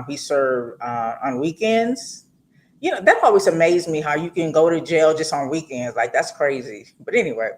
He served on weekends. That always amazed me how you can go to jail just on weekends. Like, that's crazy. But anyway,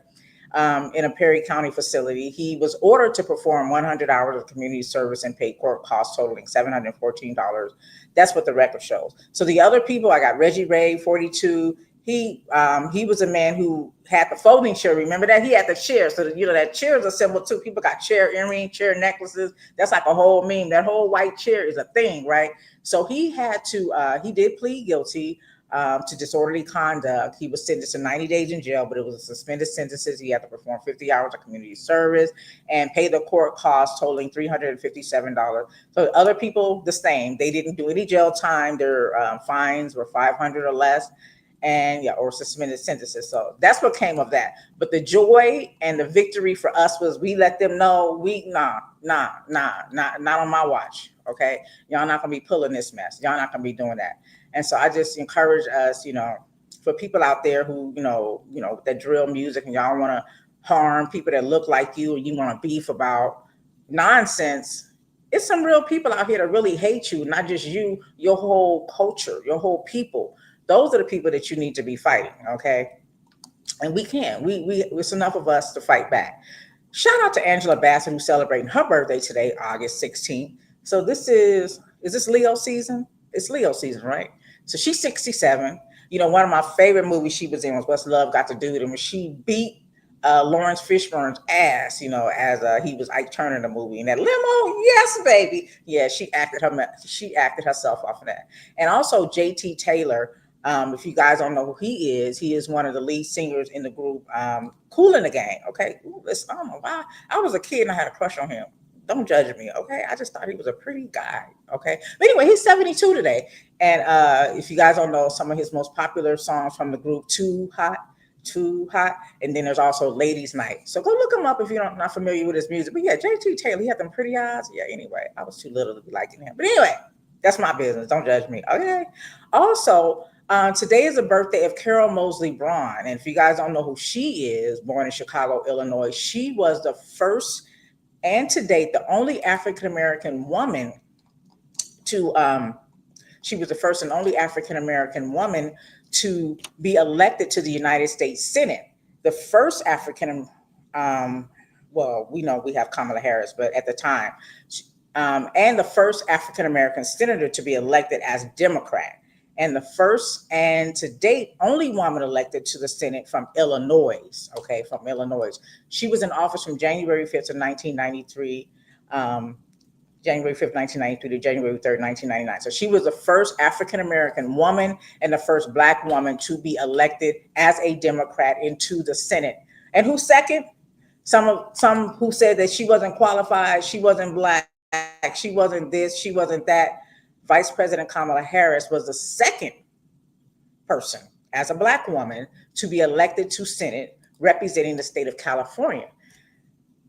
in a Perry County facility, he was ordered to perform 100 hours of community service and pay court costs totaling $714. That's what the record shows. So the other people, I got Reggie Ray, 42. He was a man who had the folding chair. Remember that? He had the chair. So that chair is a symbol too. People got chair earrings, chair necklaces. That's like a whole meme. That whole white chair is a thing, right? So he did plead guilty to disorderly conduct. He was sentenced to 90 days in jail, but it was a suspended sentences. He had to perform 50 hours of community service and pay the court costs totaling $357. So other people, the same. They didn't do any jail time. Their fines were $500 or less. Or suspended sentences. So that's what came of that. But the joy and the victory for us was we let them know not on my watch. Okay. Y'all not gonna be pulling this mess. Y'all not gonna be doing that. And so I just encourage us, for people out there who, that drill music and y'all want to harm people that look like you and you want to beef about nonsense. It's some real people out here that really hate you, not just you, your whole culture, your whole people. Those are the people that you need to be fighting, okay? And we can. It's enough of us to fight back. Shout out to Angela Bassett, who's celebrating her birthday today, August 16th. So is this Leo season? It's Leo season, right? So she's 67. One of my favorite movies she was in was What's Love Got to Do with It, when she beat Lawrence Fishburne's ass, as he was Ike Turner in the movie. In that limo, yes, baby. Yeah, she acted herself off of that. And also JT Taylor. If you guys don't know who he is one of the lead singers in the group Kool and the Gang. Okay, I don't know why. I was a kid and I had a crush on him. Don't judge me, okay? I just thought he was a pretty guy, okay? But anyway, he's 72 today. And if you guys don't know, some of his most popular songs from the group, Too Hot. And then there's also Ladies Night. So go look him up if you're not familiar with his music. But yeah, JT Taylor, he had them pretty eyes. Yeah, anyway, I was too little to be liking him. But anyway, that's my business. Don't judge me, okay? Also, today is the birthday of Carol Moseley Braun. And if you guys don't know who she is, born in Chicago, Illinois, she was the first and to date the only African-American woman to she was the first and only African-American woman to be elected to the United States Senate. the first African, um, well, we know we have Kamala Harris, but at the time, and the first African American senator to be elected as Democrat, and the first and to date only woman elected to the Senate from Illinois. Okay, from Illinois. She was in office from January 5th of 1993. January 5th, 1993 to January 3rd, 1999. So she was the first African American woman and the first Black woman to be elected as a Democrat into the Senate. And who's second? Some who said that she wasn't qualified, she wasn't Black, she wasn't this, she wasn't that. Vice President Kamala Harris was the second person as a Black woman to be elected to Senate representing the state of California.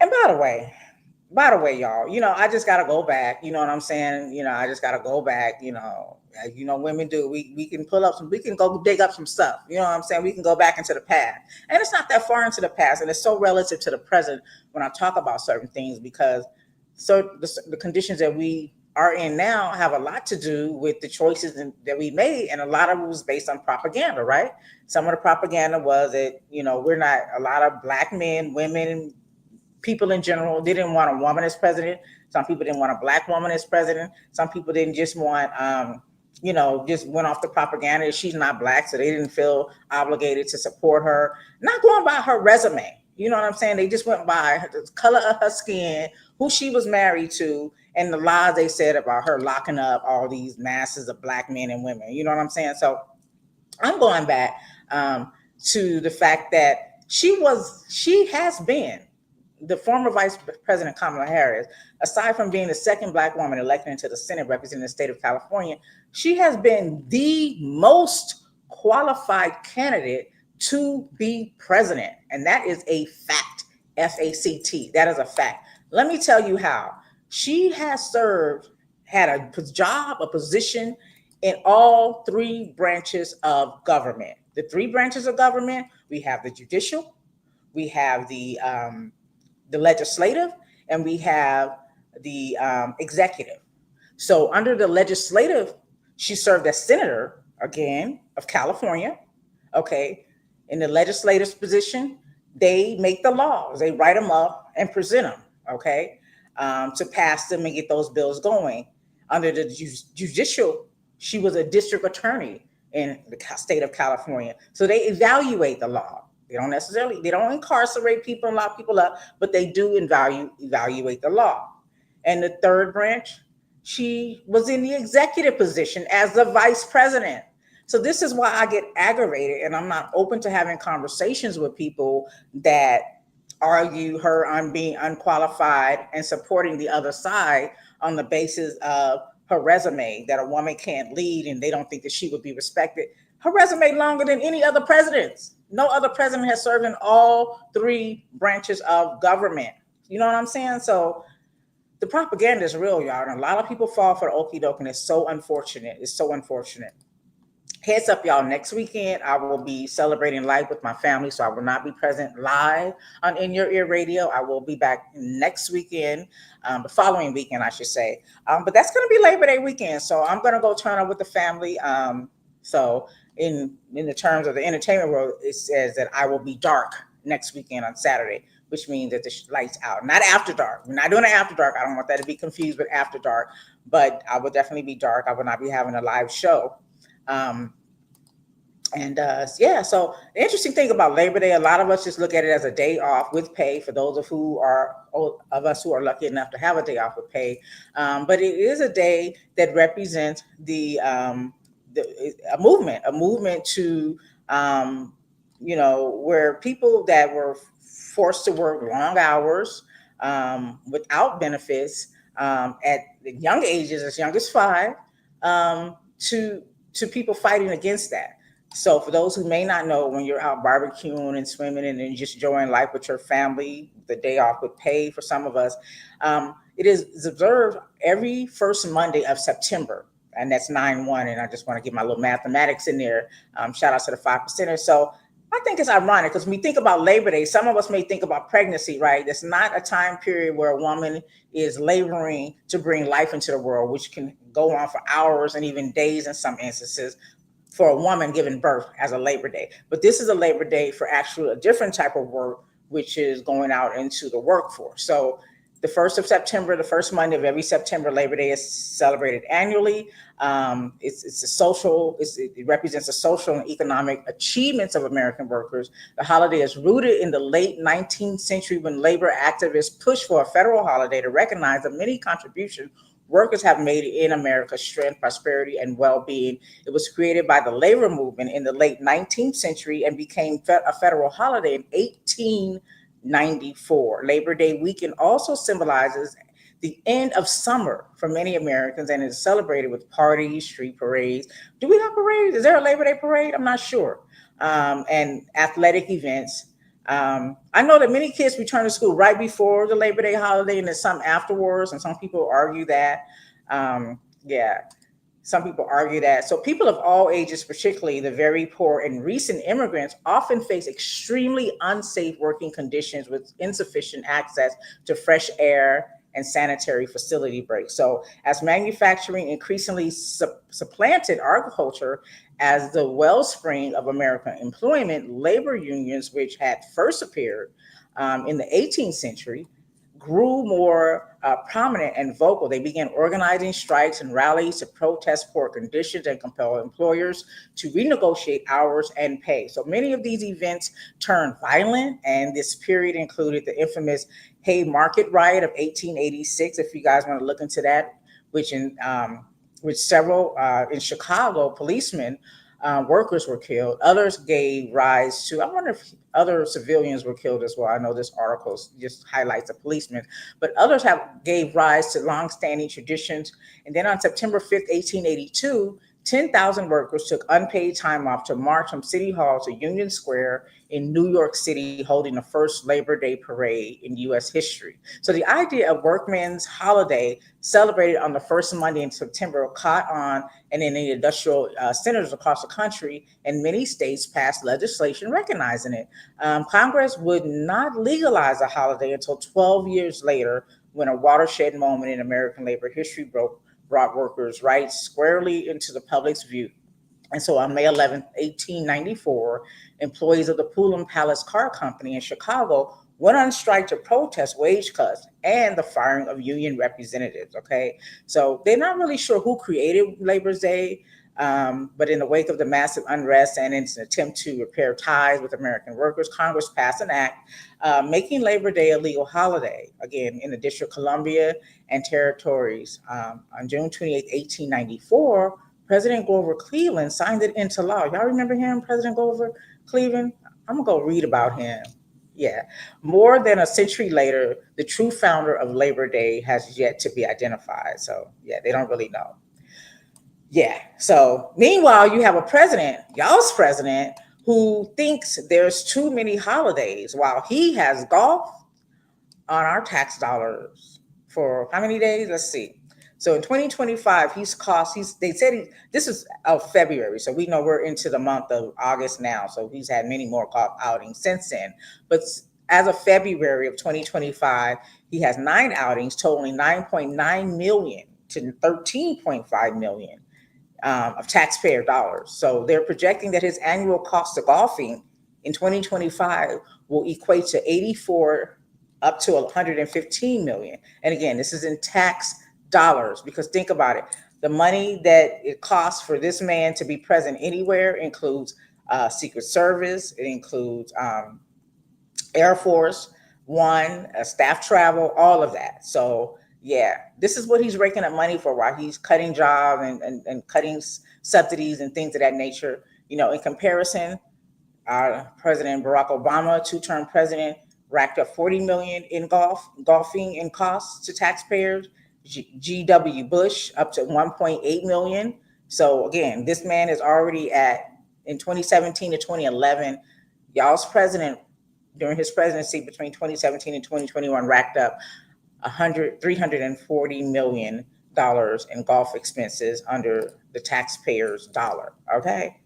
And by the way, y'all, I just gotta go back. You know what I'm saying? I just gotta go back. As women do. We can pull up some. We can go dig up some stuff. You know what I'm saying? We can go back into the past, and it's not that far into the past, and it's so relative to the present when I talk about certain things because the conditions that we are in now have a lot to do with the choices that we made, and a lot of it was based on propaganda, right? Some of the propaganda was that we're not a lot of Black men, women, people in general didn't want a woman as president. Some people didn't want a Black woman as president. Some people didn't just want, just went off the propaganda. She's not Black, so they didn't feel obligated to support her. Not going by her resume. You know what I'm saying? They just went by the color of her skin, who she was married to, and the lies they said about her locking up all these masses of Black men and women. You know what I'm saying? So I'm going back to the fact that she has been the former Vice President Kamala Harris, aside from being the second Black woman elected into the Senate representing the state of California, she has been the most qualified candidate to be president. And that is a fact. FACT. That is a fact. Let me tell you how. She has had a job, a position in all three branches of government. The three branches of government, we have the judicial, we have the legislative, and we have the executive. So under the legislative, she served as senator again of California. Okay, in the legislative position, they make the laws, they write them up and present them. Okay, to pass them and get those bills going. Under the judicial, she was a district attorney in the state of California. So they evaluate the law. They don't incarcerate people and lock people up, but they do evaluate the law. And the third branch, she was in the executive position as the vice president. So this is why I get aggravated and I'm not open to having conversations with people that argue her on being unqualified and supporting the other side on the basis of her resume, that a woman can't lead and they don't think that she would be respected. Her resume longer than any other president's. No other president has served in all three branches of government. You know what I'm saying? So the propaganda is real, y'all. And a lot of people fall for the okie doke, and it's so unfortunate. It's so unfortunate. Heads up, y'all. Next weekend, I will be celebrating life with my family, so I will not be present live on In Your Ear Radio. I will be back next weekend, the following weekend, I should say. But that's going to be Labor Day weekend, so I'm going to go turn up with the family. So in the terms of the entertainment world, it says that I will be dark next weekend on Saturday, which means that the lights out. Not after dark. We're not doing it after dark. I don't want that to be confused with after dark, but I will definitely be dark. I will not be having a live show. So the interesting thing about Labor Day, a lot of us just look at it as a day off with pay for those of us who are lucky enough to have a day off with pay. But it is a day that represents a movement to, where people that were forced to work long hours without benefits at young ages, as young as 5, to people fighting against that. So for those who may not know, when you're out barbecuing and swimming and then just enjoying life with your family, the day off with pay for some of us, it is observed every first Monday of September. And that's 9/1. And I just want to get my little mathematics in there. Shout out to the 5%ers. So I think it's ironic because when we think about Labor Day, some of us may think about pregnancy, right? It's not a time period where a woman is laboring to bring life into the world, which can go on for hours and even days in some instances. for a woman giving birth as a Labor Day. But this is a Labor Day for actually a different type of work, which is going out into the workforce. So the 1st of September, the first Monday of every September, Labor Day is celebrated annually. It's a social, it represents the social and economic achievements of American workers. The holiday is rooted in the late 19th century when labor activists pushed for a federal holiday to recognize the many contributions workers have made in America's strength, prosperity, and well being. It was created by the labor movement in the late 19th century and became a federal holiday in 1894. Labor Day weekend also symbolizes the end of summer for many Americans and is celebrated with parties, street parades. Do we have parades? Is there a Labor Day parade? I'm not sure. And athletic events. I know that many kids return to school right before the Labor Day holiday, and there's some afterwards, and some people argue that. Yeah, some people argue that. So people of all ages, particularly the very poor and recent immigrants, often face extremely unsafe working conditions with insufficient access to fresh air and sanitary facility breaks. So as manufacturing increasingly supplanted agriculture as the wellspring of American employment, labor unions, which had first appeared in the 18th century, grew more prominent and vocal. They began organizing strikes and rallies to protest poor conditions and compel employers to renegotiate hours and pay. So many of these events turned violent, and this period included the infamous Haymarket riot of 1886. If you guys want to look into that, which in which several in Chicago policemen workers were killed. Others gave rise to, I wonder if other civilians were killed as well. I know this article just highlights the policemen, but others have gave rise to longstanding traditions. And then on September 5th, 1882, 10,000 workers took unpaid time off to march from City Hall to Union Square in New York City, holding the first Labor Day parade in U.S. history. So the idea of workmen's holiday celebrated on the first Monday in September caught on, and in the industrial centers across the country, and many states passed legislation recognizing it. Congress would not legalize a holiday until 12 years later, when a watershed moment in American labor history brought workers' rights squarely into the public's view. And so on May 11th, 1894, employees of the Pullman Palace Car Company in Chicago went on strike to protest wage cuts and the firing of union representatives. Okay, so they're not really sure who created Labor Day, but in the wake of the massive unrest and in an attempt to repair ties with American workers, Congress passed an act making Labor Day a legal holiday, again, in the District of Columbia and territories. On June 28th, 1894, President Grover Cleveland signed it into law. Y'all remember him, President Grover Cleveland? I'm gonna go read about him. Yeah. More than a century later, the true founder of Labor Day has yet to be identified. So, yeah, they don't really know. Yeah. So, meanwhile, you have a president, y'all's president, who thinks there's too many holidays while he has golf on our tax dollars for how many days? Let's see. So in 2025, they said this is of February. So we know we're into the month of August now. So he's had many more golf outings since then. But as of February of 2025, he has 9 outings totaling 9.9 million to 13.5 million of taxpayer dollars. So they're projecting that his annual cost of golfing in 2025 will equate to 84 up to 115 million. And again, this is in tax dollars, because think about it. The money that it costs for this man to be present anywhere includes Secret Service. It includes Air Force One, staff travel, all of that. So yeah, this is what he's raking up money for while he's cutting jobs and cutting subsidies and things of that nature. You know, in comparison, President Barack Obama, two-term president, racked up 40 million in golfing in costs to taxpayers. G.W. Bush up to 1.8 million. So again, this man is already at, in 2017 to 2011, y'all's president during his presidency between 2017 and 2021 racked up $340 million in golf expenses under the taxpayer's dollar. Okay.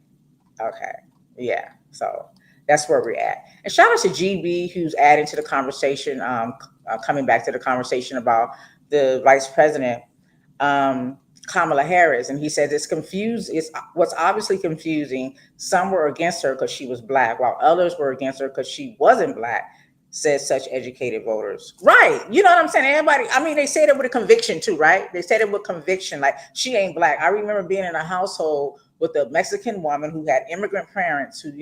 Yeah. So that's where we're at. And shout out to GB, who's adding to the conversation, coming back to the conversation about the vice president. Kamala Harris, and he said it's confused. It's what's obviously confusing. Some were against her because she was black, while others were against her because she wasn't black. Said such educated voters, right? You know what I'm saying? Everybody. I mean, they said it with a conviction too, right? They said it with conviction, like she ain't black. I remember being in a household with a Mexican woman who had immigrant parents, who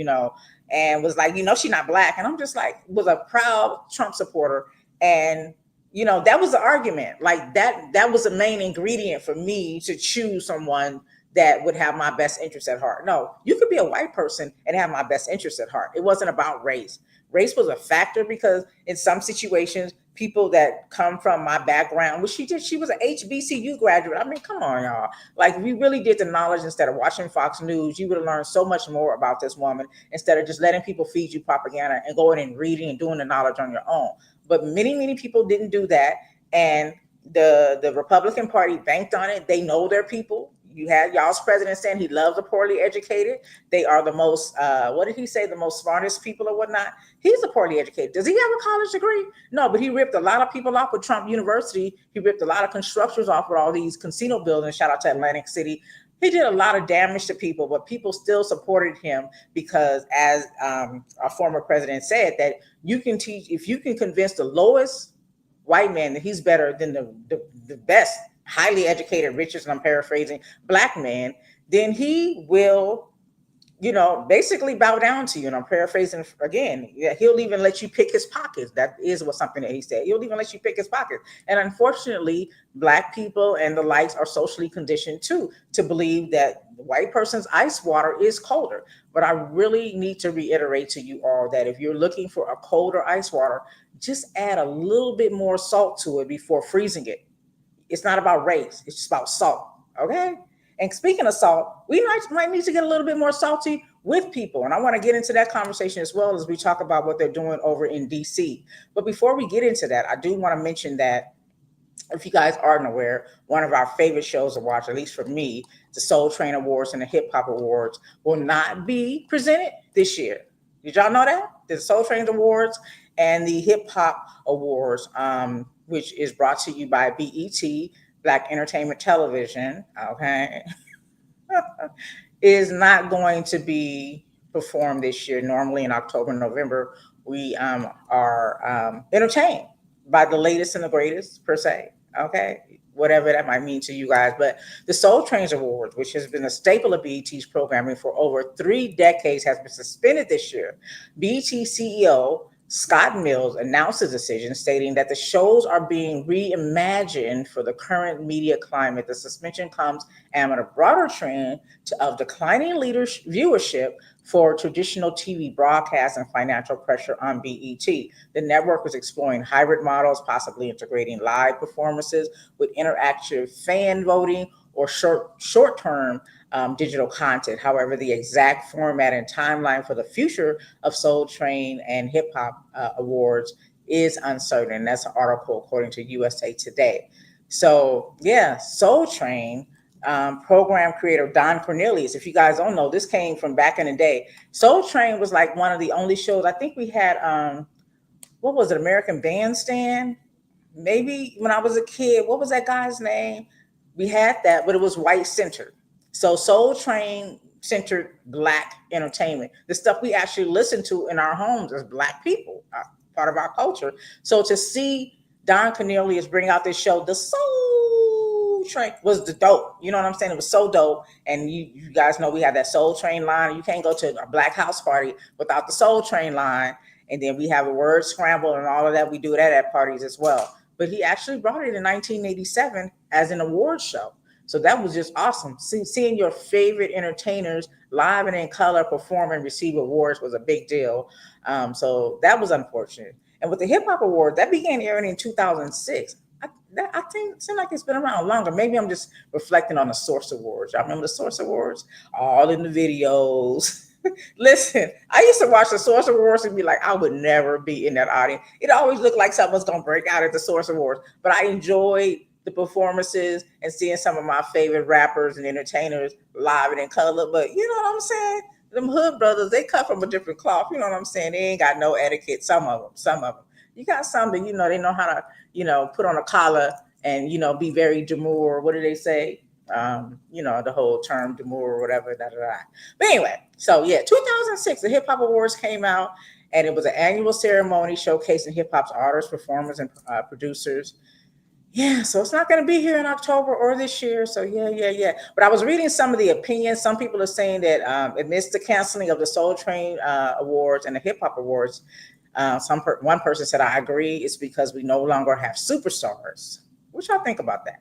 and was like, she's not black, and I'm just like, was a proud Trump supporter, and that was the argument, like that was the main ingredient for me to choose someone that would have my best interest at heart. No, you could be a white person and have my best interest at heart. It wasn't about race. Race was a factor because in some situations, people that come from my background, which she was an HBCU graduate. I mean, come on, y'all. Like, we really did the knowledge instead of watching Fox News. You would have learned so much more about this woman instead of just letting people feed you propaganda and going and reading and doing the knowledge on your own. But many people didn't do that, and the Republican Party banked on it. They know their people. You had y'all's president saying he loves the poorly educated. They are the most, what did he say, the most smartest people or whatnot. He's a poorly educated. Does he have a college degree? No, but he ripped a lot of people off with Trump University. He ripped a lot of constructors off with all these casino buildings. Shout out to Atlantic City. He did a lot of damage to people, but people still supported him because, as our former president said, that you can teach, if you can convince the lowest white man that he's better than the best highly educated, richest, and I'm paraphrasing, black man, then he will, basically bow down to you. And I'm paraphrasing again. Yeah, he'll even let you pick his pockets. That is what something that he said. He'll even let you pick his pockets. And unfortunately, black people and the likes are socially conditioned too to believe that the white person's ice water is colder. But I really need to reiterate to you all that if you're looking for a colder ice water, just add a little bit more salt to it before freezing it. It's not about race. It's just about salt. Okay. And speaking of salt, we might need to get a little bit more salty with people. And I want to get into that conversation as well as we talk about what they're doing over in DC. But before we get into that, I do want to mention that if you guys aren't aware, one of our favorite shows to watch, at least for me, the Soul Train Awards and the Hip Hop Awards, will not be presented this year. Did y'all know that? The Soul Train Awards and the Hip Hop Awards, which is brought to you by BET, Black Entertainment Television, okay, is not going to be performed this year. Normally in October, November, we are entertained by the latest and the greatest, per se, okay, whatever that might mean to you guys. But the Soul Trains Awards, which has been a staple of BET's programming for over 3 decades, has been suspended this year. BET CEO Scott Mills announced his decision, stating that the shows are being reimagined for the current media climate. The suspension comes amid a broader trend of declining viewership for traditional TV broadcasts and financial pressure on BET. The network is exploring hybrid models, possibly integrating live performances with interactive fan voting or short-term digital content. However, the exact format and timeline for the future of Soul Train and Hip Hop Awards is uncertain. And that's an article according to USA Today. So, yeah, Soul Train, program creator Don Cornelius. If you guys don't know, this came from back in the day. Soul Train was like one of the only shows. I think we had, what was it, American Bandstand? Maybe when I was a kid. What was that guy's name? We had that, but it was white centered. So Soul Train centered black entertainment, the stuff we actually listen to in our homes as black people, part of our culture. So to see Don Cornelius bring out this show, the Soul Train, was the dope. You know what I'm saying? It was so dope. And you guys know we have that Soul Train line. You can't go to a black house party without the Soul Train line. And then we have a word scramble and all of that. We do that at parties as well. But he actually brought it in 1987 as an award show. So that was just awesome. Seeing your favorite entertainers live and in color perform and receive awards was a big deal. So that was unfortunate. And with the Hip Hop Award, that began airing in 2006. I think it seems like it's been around longer. Maybe I'm just reflecting on the Source Awards. I remember the Source Awards, all in the videos. Listen, I used to watch the Source Awards and be like, I would never be in that audience. It always looked like something was going to break out at the Source Awards. But I enjoyed the performances and seeing some of my favorite rappers and entertainers live and in color. But you know what I'm saying? Them hood brothers, they cut from a different cloth. You know what I'm saying? They ain't got no etiquette. Some of them. You got some that, they know how to, put on a collar and, be very demure. What do they say? The whole term demure or whatever. Da, da, da. But anyway, so yeah, 2006, the Hip Hop Awards came out, and it was an annual ceremony showcasing hip hop's artists, performers, and producers. Yeah, so it's not going to be here in October or this year. So yeah, yeah, yeah. But I was reading some of the opinions. Some people are saying that amidst the canceling of the Soul Train Awards and the Hip Hop Awards, one person said, "I agree. It's because we no longer have superstars." What y'all think about that?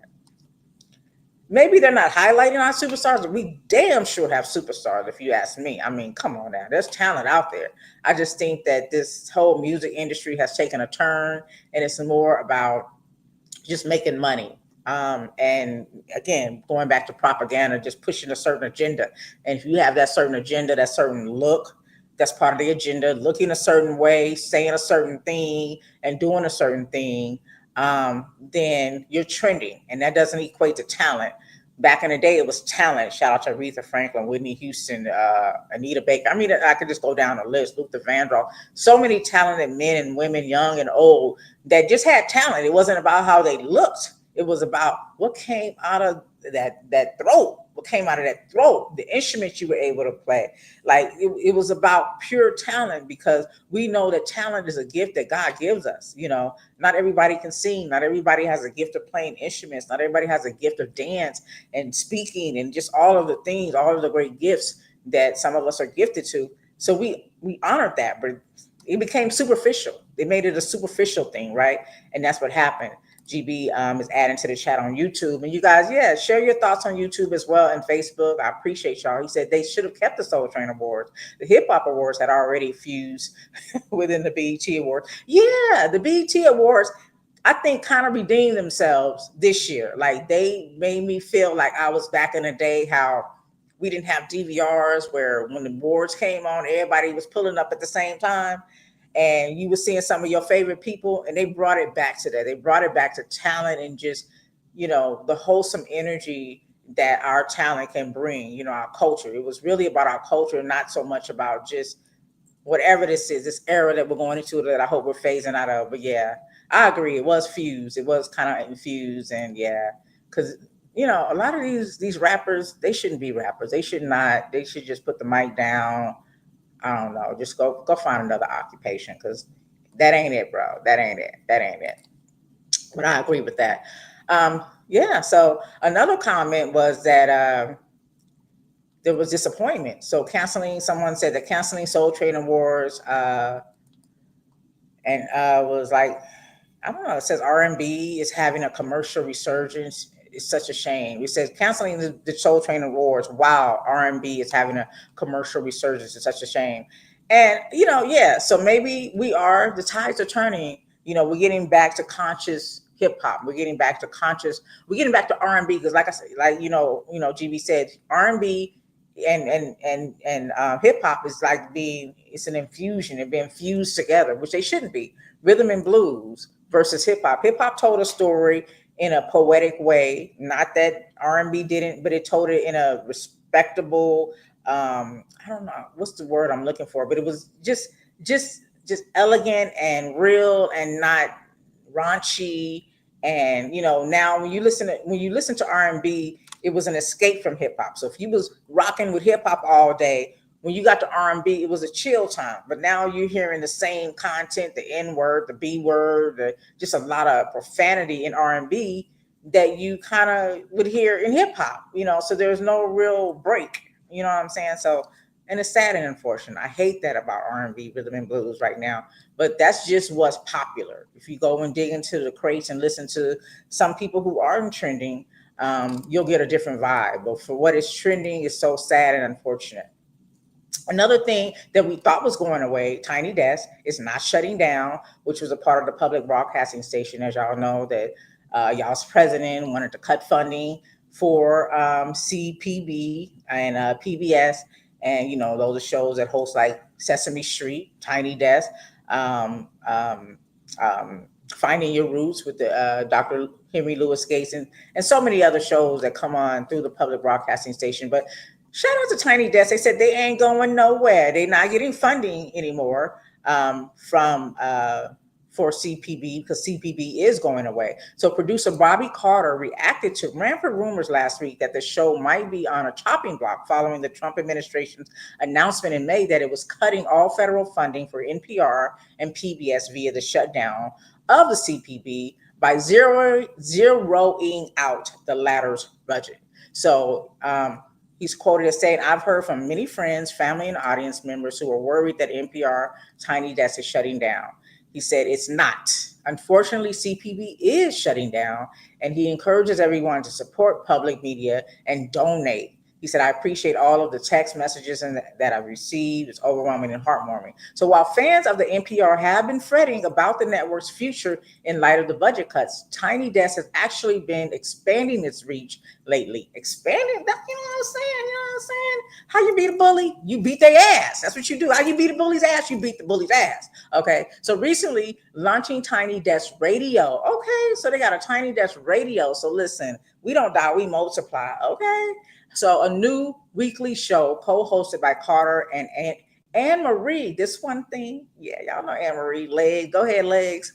Maybe they're not highlighting our superstars, but we damn sure have superstars. If you ask me, I mean, come on now, there's talent out there. I just think that this whole music industry has taken a turn, and it's more about just making money. And again, going back to propaganda, just pushing a certain agenda. And if you have that certain agenda, that certain look, that's part of the agenda, looking a certain way, saying a certain thing, and doing a certain thing, then you're trending. And that doesn't equate to talent. Back in the day, it was talent. Shout out to Aretha Franklin, Whitney Houston, Anita Baker. I mean, I could just go down the list. Luther Vandross. So many talented men and women, young and old, that just had talent. It wasn't about how they looked. It was about what came out of that throat. What came out of that throat, the instruments you were able to play. Like it was about pure talent, because we know that talent is a gift that God gives us. Not everybody can sing. Not everybody has a gift of playing instruments. Not everybody has a gift of dance and speaking and just all of the things, all of the great gifts that some of us are gifted to. So we honored that, but it became superficial. They made it a superficial thing, right? And that's what happened. GB is adding to the chat on YouTube. And you guys, yeah, share your thoughts on YouTube as well and Facebook. I appreciate y'all. He said they should have kept the Soul Train Awards. The Hip Hop Awards had already fused within the BET Awards. Yeah, the BET Awards, I think, kind of redeemed themselves this year. Like they made me feel like I was back in the day, how we didn't have DVRs, where when the awards came on, everybody was pulling up at the same time, and you were seeing some of your favorite people, and they brought it back to that. They brought it back to talent and just, the wholesome energy that our talent can bring, our culture. It was really about our culture, not so much about just whatever this is, this era that we're going into that I hope we're phasing out of. But yeah, I agree. It was fused. It was kind of infused. And yeah, because a lot of these rappers, they shouldn't be rappers. They should not. They should just put the mic down. I don't know. Just go find another occupation, because that ain't it, bro. That ain't it. That ain't it. But I agree with that. Yeah. So another comment was that there was disappointment. So canceling. Someone said that canceling Soul Train Awards and was like, I don't know. It says R&B is having a commercial resurgence. It's such a shame. It says canceling the Soul Train Awards. Wow, R&B is having a commercial resurgence. It's such a shame. And yeah. So maybe the tides are turning. We're getting back to conscious hip hop. We're getting back to conscious. We're getting back to R&B, because, like I said, like GB said, R&B and hip hop is like it's an infusion. They're being fused together, which they shouldn't be. Rhythm and blues versus hip hop. Hip hop told a story in a poetic way. Not that R&B didn't, but it told it in a respectable. I don't know what's the word I'm looking for, but it was just elegant and real and not raunchy. And now when you listen to R&B, it was an escape from hip hop. So if you was rocking with hip hop all day, when you got to R&B, it was a chill time. But now you're hearing the same content, the N word, the B word, just a lot of profanity in R&B that you kind of would hear in hip hop. So there's no real break. You know what I'm saying? So, and it's sad and unfortunate. I hate that about R&B, rhythm and blues right now. But that's just what's popular. If you go and dig into the crates and listen to some people who aren't trending, you'll get a different vibe. But for what is trending, is so sad and unfortunate. Another thing that we thought was going away, Tiny Desk, is not shutting down, which was a part of the public broadcasting station. As y'all know, that y'all's president wanted to cut funding for CPB and PBS. And, those are shows that host like Sesame Street, Tiny Desk, Finding Your Roots with the Dr. Henry Louis Gates, and so many other shows that come on through the public broadcasting station. But shout out to Tiny Desk. They said they ain't going nowhere. They're not getting funding anymore from for CPB because CPB is going away. So producer Bobby Carter reacted to rampant rumors last week that the show might be on a chopping block following the Trump administration's announcement in May that it was cutting all federal funding for NPR and PBS via the shutdown of the CPB by zeroing out the latter's budget. So he's quoted as saying, I've heard from many friends, family, and audience members who are worried that NPR Tiny Desk is shutting down. He said it's not. Unfortunately, CPB is shutting down, and he encourages everyone to support public media and donate. He said, I appreciate all of the text messages that I've received. It's overwhelming and heartwarming. So while fans of the NPR have been fretting about the network's future in light of the budget cuts, Tiny Desk has actually been expanding its reach lately. Expanding? That, you know what I'm saying? You know what I'm saying? How you beat a bully? You beat their ass. That's what you do. How you beat a bully's ass? You beat the bully's ass. Okay. So recently launching Tiny Desk Radio. Okay. So they got a Tiny Desk Radio. So listen, we don't die, we multiply. Okay. So a new weekly show co-hosted by Carter and Anne Marie. This one thing, yeah, y'all know Anne Marie. Legs, go ahead, legs.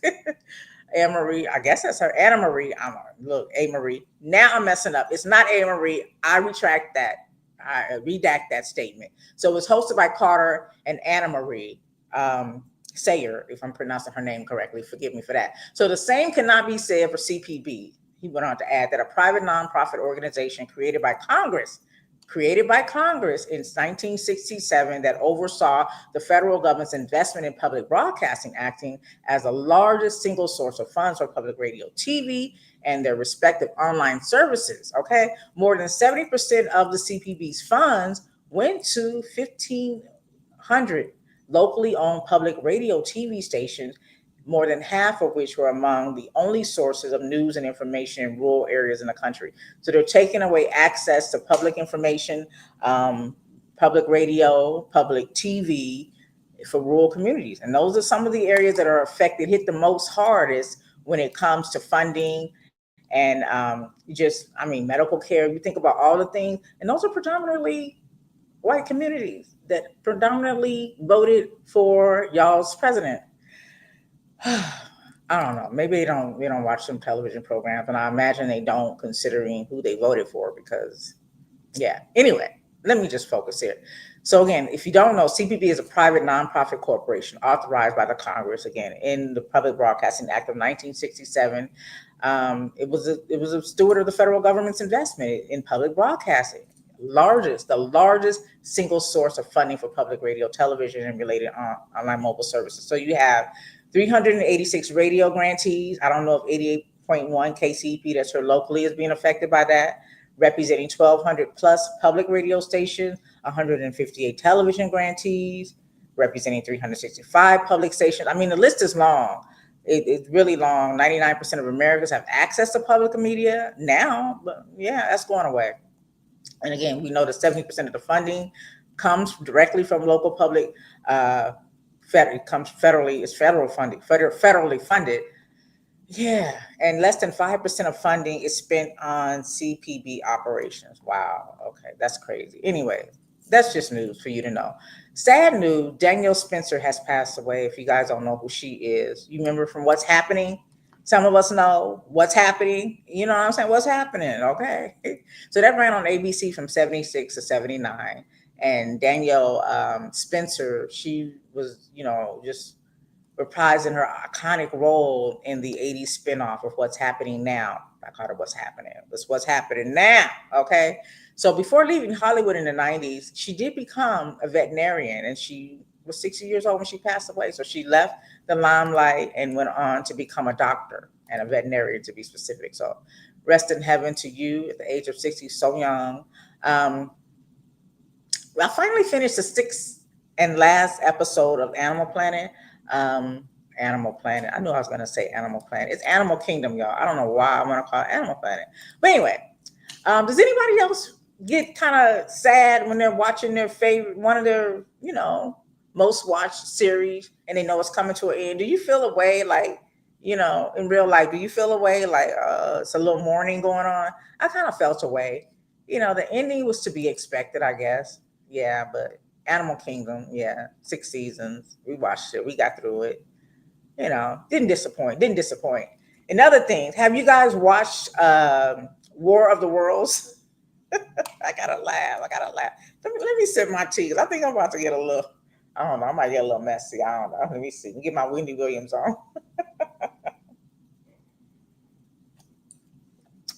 Anne Marie, I guess that's her. Anna Marie. Look, A Marie. Now I'm messing up. It's not A Marie. I retract that. I redact that statement. So it's hosted by Carter and Anna Marie Sayer, if I'm pronouncing her name correctly. Forgive me for that. So the same cannot be said for CPB. He went on to add that a private nonprofit organization created by Congress in 1967 that oversaw the federal government's investment in public broadcasting, acting as the largest single source of funds for public radio, TV, and their respective online services. Okay, more than 70% of the CPB's funds went to 1,500 locally owned public radio TV stations, more than half of which were among the only sources of news and information in rural areas in the country. So they're taking away access to public information, public radio, public TV for rural communities. And those are some of the areas that are affected, hit the most hardest when it comes to funding and medical care. You think about all the things, and those are predominantly white communities that predominantly voted for y'all's president. I don't know. Maybe they don't watch some television programs, and I imagine they don't, considering who they voted for. Because, yeah. Anyway, let me just focus here. So again, if you don't know, CPB is a private nonprofit corporation authorized by the Congress, again, in the Public Broadcasting Act of 1967. It was a steward of the federal government's investment in public broadcasting. The largest single source of funding for public radio, television, and related online mobile services. So you have 386 radio grantees. I don't know if 88.1 KCP that's heard locally is being affected by that, representing 1,200 plus public radio stations, 158 television grantees, representing 365 public stations. I mean, the list is long. It's really long. 99% of Americans have access to public media now, but yeah, that's going away. And again, we know that 70% of the funding comes directly from local public. It comes federally. It's federally funded. Yeah, and less than 5% of funding is spent on CPB operations. Wow. Okay, that's crazy. Anyway, that's just news for you to know. Sad news: Danielle Spencer has passed away. If you guys don't know who she is, you remember from What's Happening? Some of us know what's happening. You know what I'm saying? What's happening? Okay. So that ran on ABC from 76 to 79. And Danielle Spencer, she was, just reprising her iconic role in the 80s spinoff of What's Happening Now. I call it What's Happening. It's What's Happening Now. Okay. So before leaving Hollywood in the 90s, she did become a veterinarian, and she was 60 years old when she passed away. So she left the limelight and went on to become a doctor and a veterinarian, to be specific. So rest in heaven to you at the age of 60, so young. I finally finished the sixth and last episode of Animal Planet. Animal Planet. I knew I was going to say Animal Planet. It's Animal Kingdom, y'all. I don't know why I want to call it Animal Planet. But anyway, does anybody else get kind of sad when they're watching their favorite, one of their, most watched series, and they know it's coming to an end? Do you feel a way like, in real life, do you feel a way like it's a little mourning going on? I kind of felt a way. The ending was to be expected, I guess. Yeah, but Animal Kingdom, yeah, 6 seasons. We watched it. We got through it. Didn't disappoint. Didn't disappoint. And other things, have you guys watched War of the Worlds? I gotta laugh. I gotta laugh. Let me sip my tea, 'cause I think I'm about to get a little. I don't know. I might get a little messy. I don't know. Let me see. Get my Wendy Williams on.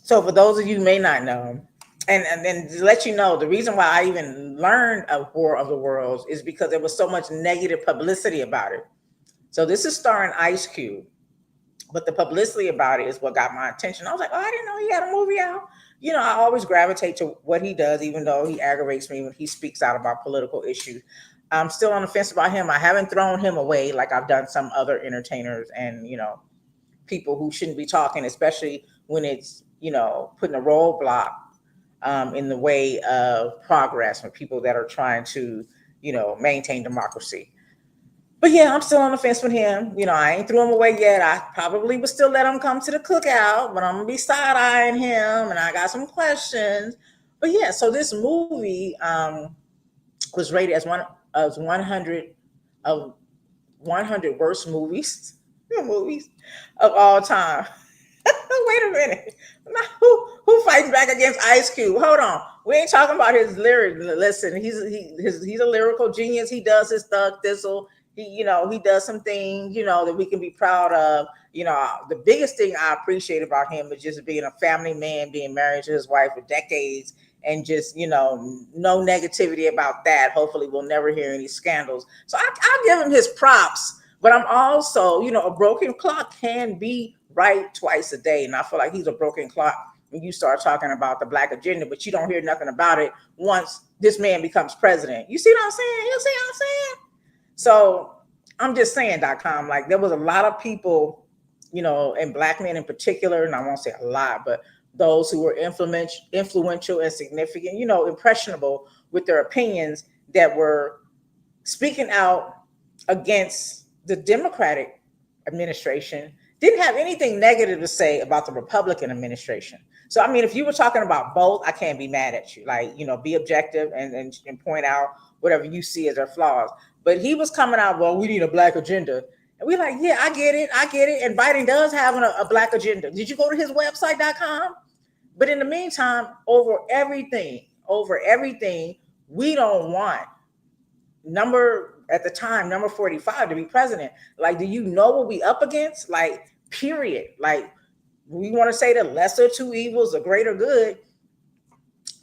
So for those of you who may not know, and then to let you know, the reason why I even learned of War of the Worlds is because there was so much negative publicity about it. So this is starring Ice Cube, but the publicity about it is what got my attention. I was like, oh, I didn't know he had a movie out. I always gravitate to what he does, even though he aggravates me when he speaks out about political issues. I'm still on the fence about him. I haven't thrown him away like I've done some other entertainers and, people who shouldn't be talking, especially when it's, putting a roadblock in the way of progress for people that are trying to, maintain democracy. But yeah, I'm still on the fence with him. I ain't threw him away yet. I probably would still let him come to the cookout, but I'm gonna be side eyeing him, and I got some questions. But yeah, so this movie was rated as 100 of 100 worst movies of all time. Wait a minute. Now, who fighting back against Ice Cube? Hold on. We ain't talking about his lyrics. Listen, he's a lyrical genius. He does his thug thistle. He does some things, that we can be proud of. The biggest thing I appreciate about him is just being a family man, being married to his wife for decades, and just, no negativity about that. Hopefully we'll never hear any scandals. So I'll give him his props, but I'm also, a broken clock can be right twice a day. And I feel like he's a broken clock when you start talking about the Black agenda, but you don't hear nothing about it once this man becomes president. You see what I'm saying? You see what I'm saying? So I'm just saying.com, like there was a lot of people, and Black men in particular, and I won't say a lot, but those who were influential and significant, impressionable with their opinions that were speaking out against the Democratic administration, didn't have anything negative to say about the Republican administration. So, I mean, if you were talking about both, I can't be mad at you. Like, be objective and point out whatever you see as their flaws. But he was coming out, well, we need a Black agenda. And we're like, yeah, I get it. And Biden does have a Black agenda. Did you go to his website.com? But in the meantime, over everything, we don't want number 45 to be president. Like, do you know what we up against? Like, period. Like, we want to say the lesser two evils, the greater good.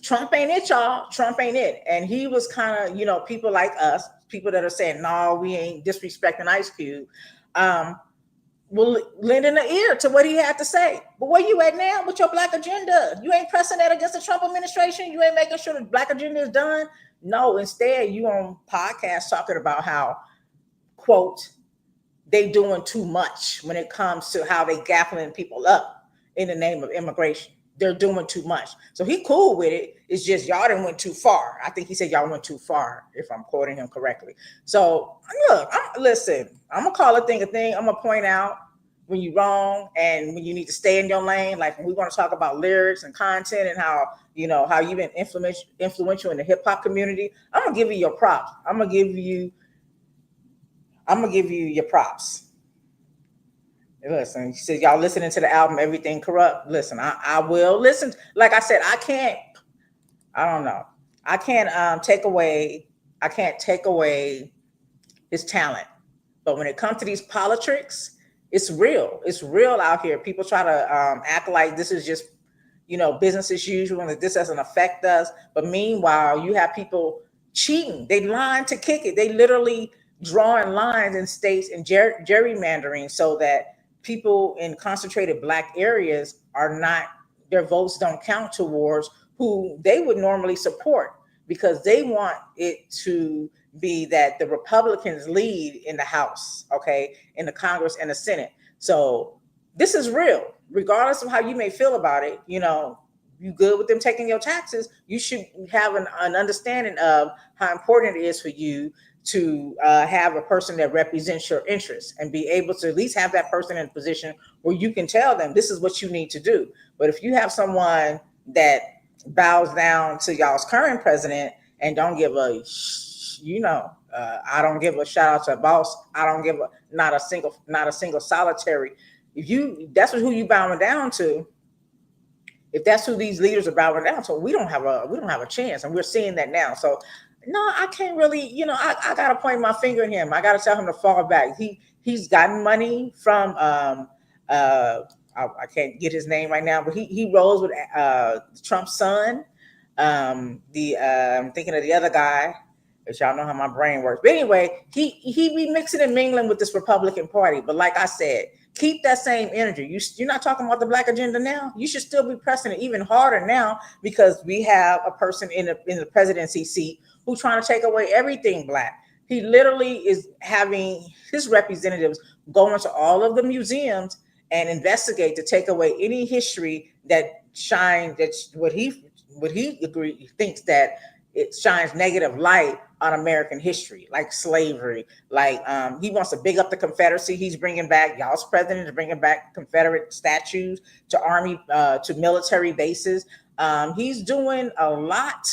Trump ain't it, y'all. Trump ain't it. And he was kind of, people like us, people that are saying, no, we ain't disrespecting Ice Cube, will lend an ear to what he had to say. But where you at now with your Black agenda? You ain't pressing that against the Trump administration. You ain't making sure the Black agenda is done. No, instead you on podcasts talking about how, quote, they doing too much when it comes to how they gaffling people up in the name of immigration. They're doing too much. So he cool with it. It's just y'all done went too far. I think he said y'all went too far, if I'm quoting him correctly. So look, listen, I'm gonna call a thing. I'm gonna point out when you're wrong and when you need to stay in your lane. Like when we want to talk about lyrics and content and how you've been influential in the hip hop community, I'm gonna give you your props. I'm gonna give you your props. Listen, he said y'all listening to the album Everything Corrupt. Listen, I will listen. Like I said, I can't take away his talent. But when it comes to these politics, it's real. It's real out here. People try to act like this is just, business as usual and that this doesn't affect us. But meanwhile, you have people cheating. They lying to kick it. They literally drawing lines in states and gerrymandering so that people in concentrated Black areas their votes don't count towards who they would normally support, because they want it to be that the Republicans lead in the House, okay, in the Congress and the Senate. So this is real, regardless of how you may feel about it. You good with them taking your taxes, you should have an understanding of how important it is for you to have a person that represents your interests and be able to at least have that person in a position where you can tell them this is what you need to do. But if you have someone that bows down to y'all's current president and don't give a I don't give a shout out to a boss. I don't give a not a single solitary. If you that's who you bowing down to, if that's who these leaders are bowing down to, we don't have a chance, and we're seeing that now. So no, I can't really, I gotta point my finger at him. I gotta tell him to fall back. He's gotten money from uh I can't get his name right now, but he rolls with Trump's son. The I'm thinking of the other guy. But y'all know how my brain works. But anyway, he be mixing and mingling with this Republican Party. But like I said, keep that same energy. You're not talking about the black agenda now. You should still be pressing it even harder now, because we have a person in the presidency seat who's trying to take away everything black. He literally is having his representatives go into all of the museums and investigate to take away any history that shine that's what he thinks that it shines negative light on American history, like slavery. Like he wants to big up the Confederacy. He's bringing back, y'all's president is bringing back Confederate statues to army, to military bases. He's doing a lot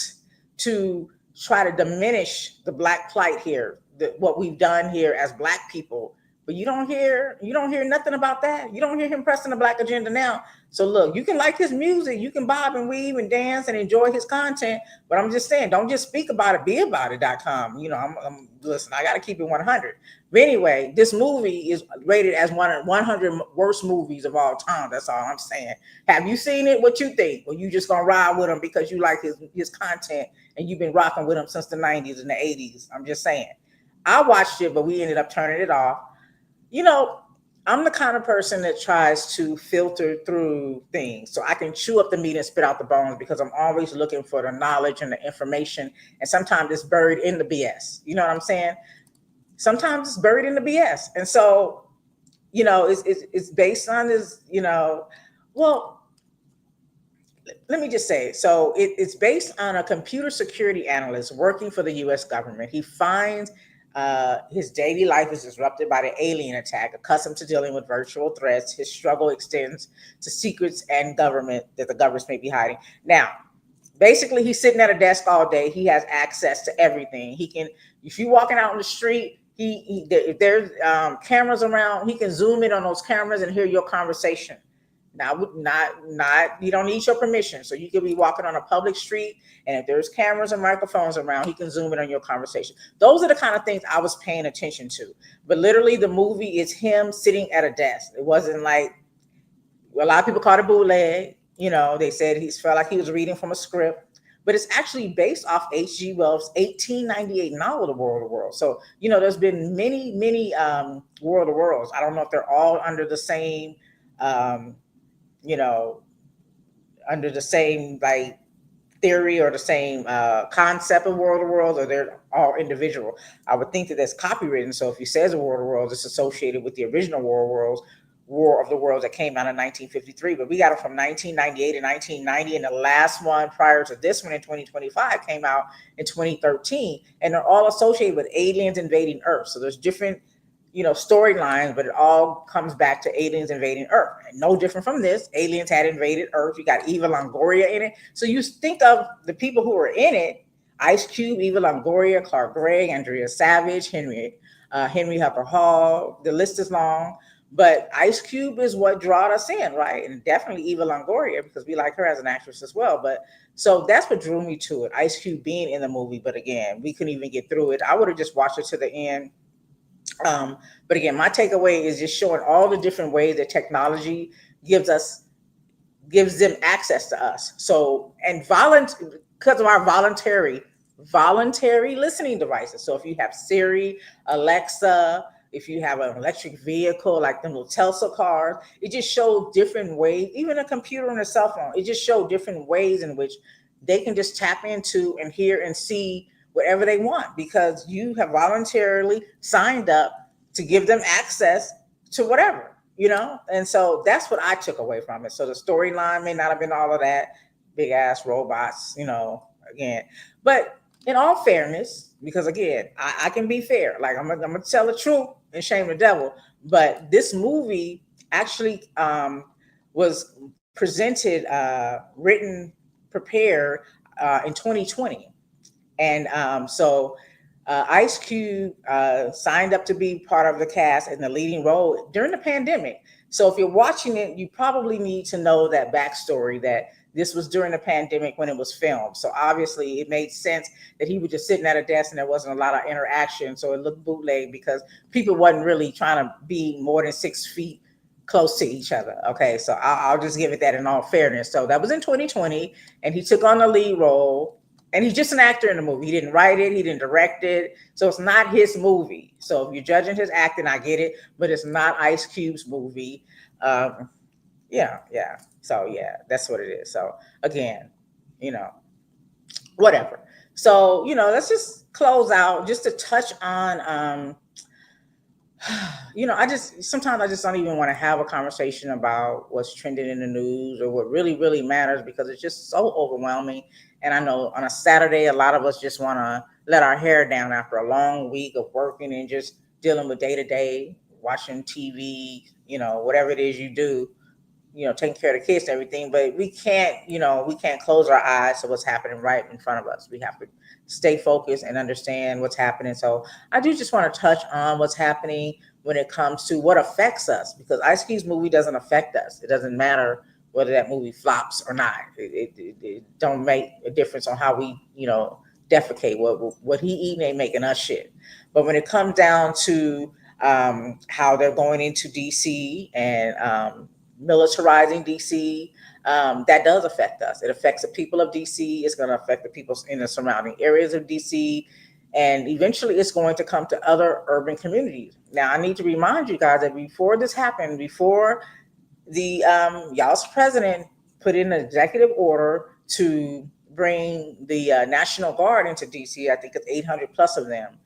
to try to diminish the black plight here, what we've done here as black people. But you don't hear nothing about that. You don't hear him pressing the black agenda now. So look, you can like his music, you can bob and weave and dance and enjoy his content, but I'm just saying, don't just speak about it, be about it.com. Listen, I got to keep it 100. But anyway, this movie is rated as one of 100 worst movies of all time. That's all I'm saying. Have you seen it? What you think? Or you just gonna ride with him because you like his content and you've been rocking with him since the 90s and the 80s? I'm just saying. I watched it, but we ended up turning it off. you know, I'm the kind of person that tries to filter through things so I can chew up the meat and spit out the bones, because I'm always looking for the knowledge and the information. And sometimes it's buried in the BS. You know what I'm saying? Sometimes it's buried in the BS. And so, it's based on this, well, let me just say, so it's based on a computer security analyst working for the US government. He finds his daily life is disrupted by the alien attack. Accustomed to dealing with virtual threats, his struggle extends to secrets and government that the governments may be hiding. Now, basically, he's sitting at a desk all day. He has access to everything. He can, if you're walking out on the street, if there's cameras around, he can zoom in on those cameras and hear your conversation. Now, not you don't need your permission. So you could be walking on a public street, and if there's cameras and microphones around, he can zoom in on your conversation. Those are the kind of things I was paying attention to. But literally, the movie is him sitting at a desk. It wasn't like, a lot of people called it bootleg. They said he felt like he was reading from a script, but it's actually based off H.G. Wells' 1898 novel, The World of Worlds. So, there's been many, many World of Worlds. I don't know if they're all under the same, you know, under the same like theory or the same concept of World of Worlds, or they're all individual. I would think that that's copywritten. So if he says a World of Worlds, it's associated with the original War of the Worlds that came out in 1953. But we got it from 1998 to 1990, and the last one prior to this one in 2025 came out in 2013, and they're all associated with aliens invading Earth. So there's different storylines, but it all comes back to aliens invading Earth. And no different from this, aliens had invaded Earth. You got Eva Longoria in it. So you think of the people who were in it: Ice Cube, Eva Longoria, Clark Gregg, Andrea Savage, Henry Hopper Hall. The list is long, but Ice Cube is what drawed us in, right? And definitely Eva Longoria, because we like her as an actress as well. But so that's what drew me to it, Ice Cube being in the movie. But again, we couldn't even get through it. I would have just watched it to the end. But again, my takeaway is just showing all the different ways that technology gives them access to us. So, and because of our voluntary listening devices. So if you have Siri, Alexa, if you have an electric vehicle like them little Tesla cars, it just shows different ways. Even a computer and a cell phone, it just shows different ways in which they can just tap into and hear and see whatever they want, because you have voluntarily signed up to give them access to whatever, And so that's what I took away from it. So the storyline may not have been all of that, big ass robots, again. But in all fairness, because again, I can be fair. Like I'm gonna tell the truth and shame the devil. But this movie actually was presented, written, prepared in 2020. And so Ice Cube signed up to be part of the cast in the leading role during the pandemic. So if you're watching it, you probably need to know that backstory that this was during the pandemic when it was filmed. So obviously it made sense that he was just sitting at a desk and there wasn't a lot of interaction. So it looked bootleg because people wasn't really trying to be more than 6 feet close to each other. Okay, so I'll just give it that in all fairness. So that was in 2020, and he took on the lead role. And he's just an actor in the movie. He didn't write it, he didn't direct it, so it's not his movie. So if you're judging his acting, I get it, but it's not Ice Cube's movie. Yeah, yeah. So yeah, that's what it is. So again, you know, whatever. So let's just close out just to touch on I just sometimes I just don't even want to have a conversation about what's trending in the news or what really, really matters because it's just so overwhelming. And I know on a Saturday, a lot of us just want to let our hair down after a long week of working and just dealing with day to day, watching TV, whatever it is you do, taking care of the kids and everything. But we can't close our eyes to what's happening right in front of us. We have to stay focused and understand what's happening. So I do just want to touch on what's happening when it comes to what affects us, because Ice Cube's movie doesn't affect us. It doesn't matter whether that movie flops or not. It don't make a difference on how we, defecate. What he eating ain't making us shit. But when it comes down to how they're going into DC and militarizing DC, that does affect us. It affects the people of DC. It's going to affect the people in the surrounding areas of DC. And eventually it's going to come to other urban communities. Now, I need to remind you guys that before this happened, before the y'all's president put in an executive order to bring the National Guard into DC, I think it's 800 plus of them.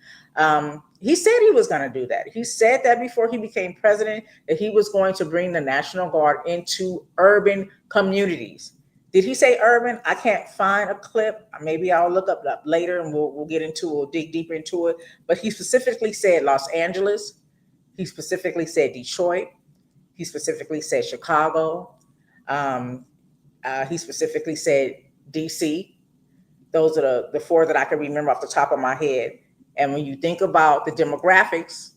He said he was going to do that. He said that before he became president, that he was going to bring the National Guard into urban communities. Did he say urban? I can't find a clip. Maybe I'll look up later and we'll get into it. We'll dig deeper into it. But he specifically said Los Angeles. He specifically said Detroit. He specifically said Chicago. He specifically said DC. Those are the four that I can remember off the top of my head. And when you think about the demographics,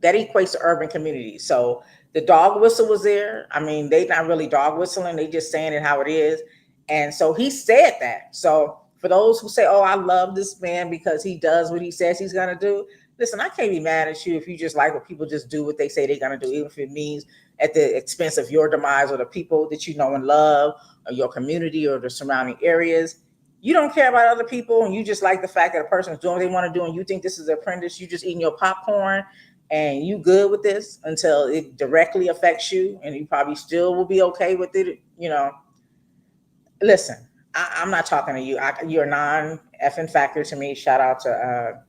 that equates to urban communities. So the dog whistle was there. I mean, they not really dog whistling. They just saying it how it is. And so he said that. So for those who say, oh, I love this man because he does what he says he's going to do. Listen, I can't be mad at you if you just like what people just do what they say they're going to do, even if it means at the expense of your demise or the people that you know and love or your community or the surrounding areas. You don't care about other people and you just like the fact that a person is doing what they want to do and you think this is their apprentice. You just eating your popcorn and you good with this until it directly affects you, and you probably still will be okay with it. Listen, I'm not talking to you. You're a non-effing factor to me. Shout out to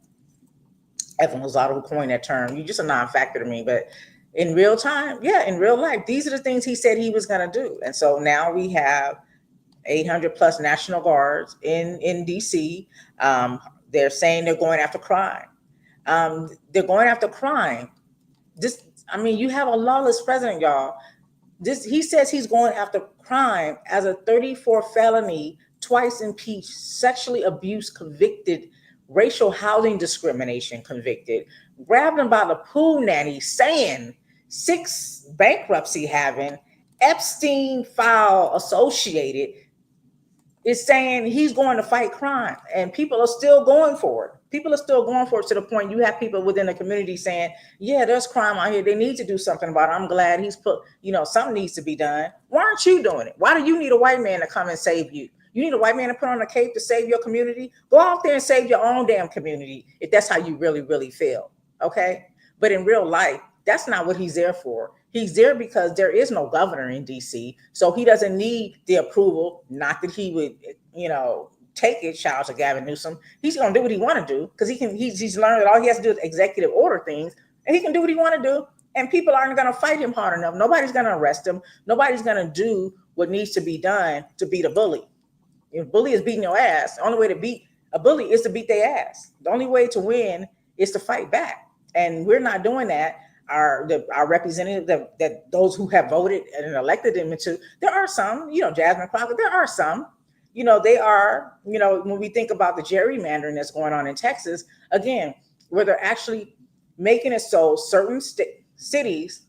Evan Lozado who coined that term. You're just a non-factor to me. But in real time, yeah, in real life, these are the things he said he was going to do. And so now we have 800 plus National Guards in DC. They're saying they're going after crime. They're going after crime. You have a lawless president, y'all. He says he's going after crime as a 34 felony, twice impeached, sexually abused convicted, racial housing discrimination convicted, grabbed him by the pool nanny, saying 6 bankruptcy having, Epstein file associated, is saying he's going to fight crime, and people are still going for it. People are still going for it to the point you have people within the community saying, yeah, there's crime out here. They need to do something about it. I'm glad he's put, something needs to be done. Why aren't you doing it? Why do you need a white man to come and save you? You need a white man to put on a cape to save your community? Go out there and save your own damn community if that's how you really, really feel. Okay? But in real life, that's not what he's there for. He's there because there is no governor in DC. So he doesn't need the approval. Not that he would, take it, shout out to Gavin Newsom. He's going to do what he want to do because he's learned that all he has to do is executive order things, and he can do what he want to do. And people aren't going to fight him hard enough. Nobody's going to arrest him. Nobody's going to do what needs to be done to beat a bully. If a bully is beating your ass, the only way to beat a bully is to beat their ass. The only way to win is to fight back. And we're not doing that. Our representatives, that those who have voted and elected them into, there are some, Jasmine Crockett, there are some, they are, when we think about the gerrymandering that's going on in Texas, again, where they're actually making it so certain cities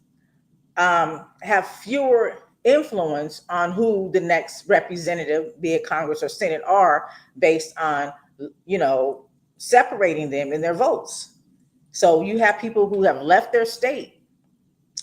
have fewer influence on who the next representative, be it Congress or Senate, are based on, you know, separating them in their votes. So you have people who have left their state.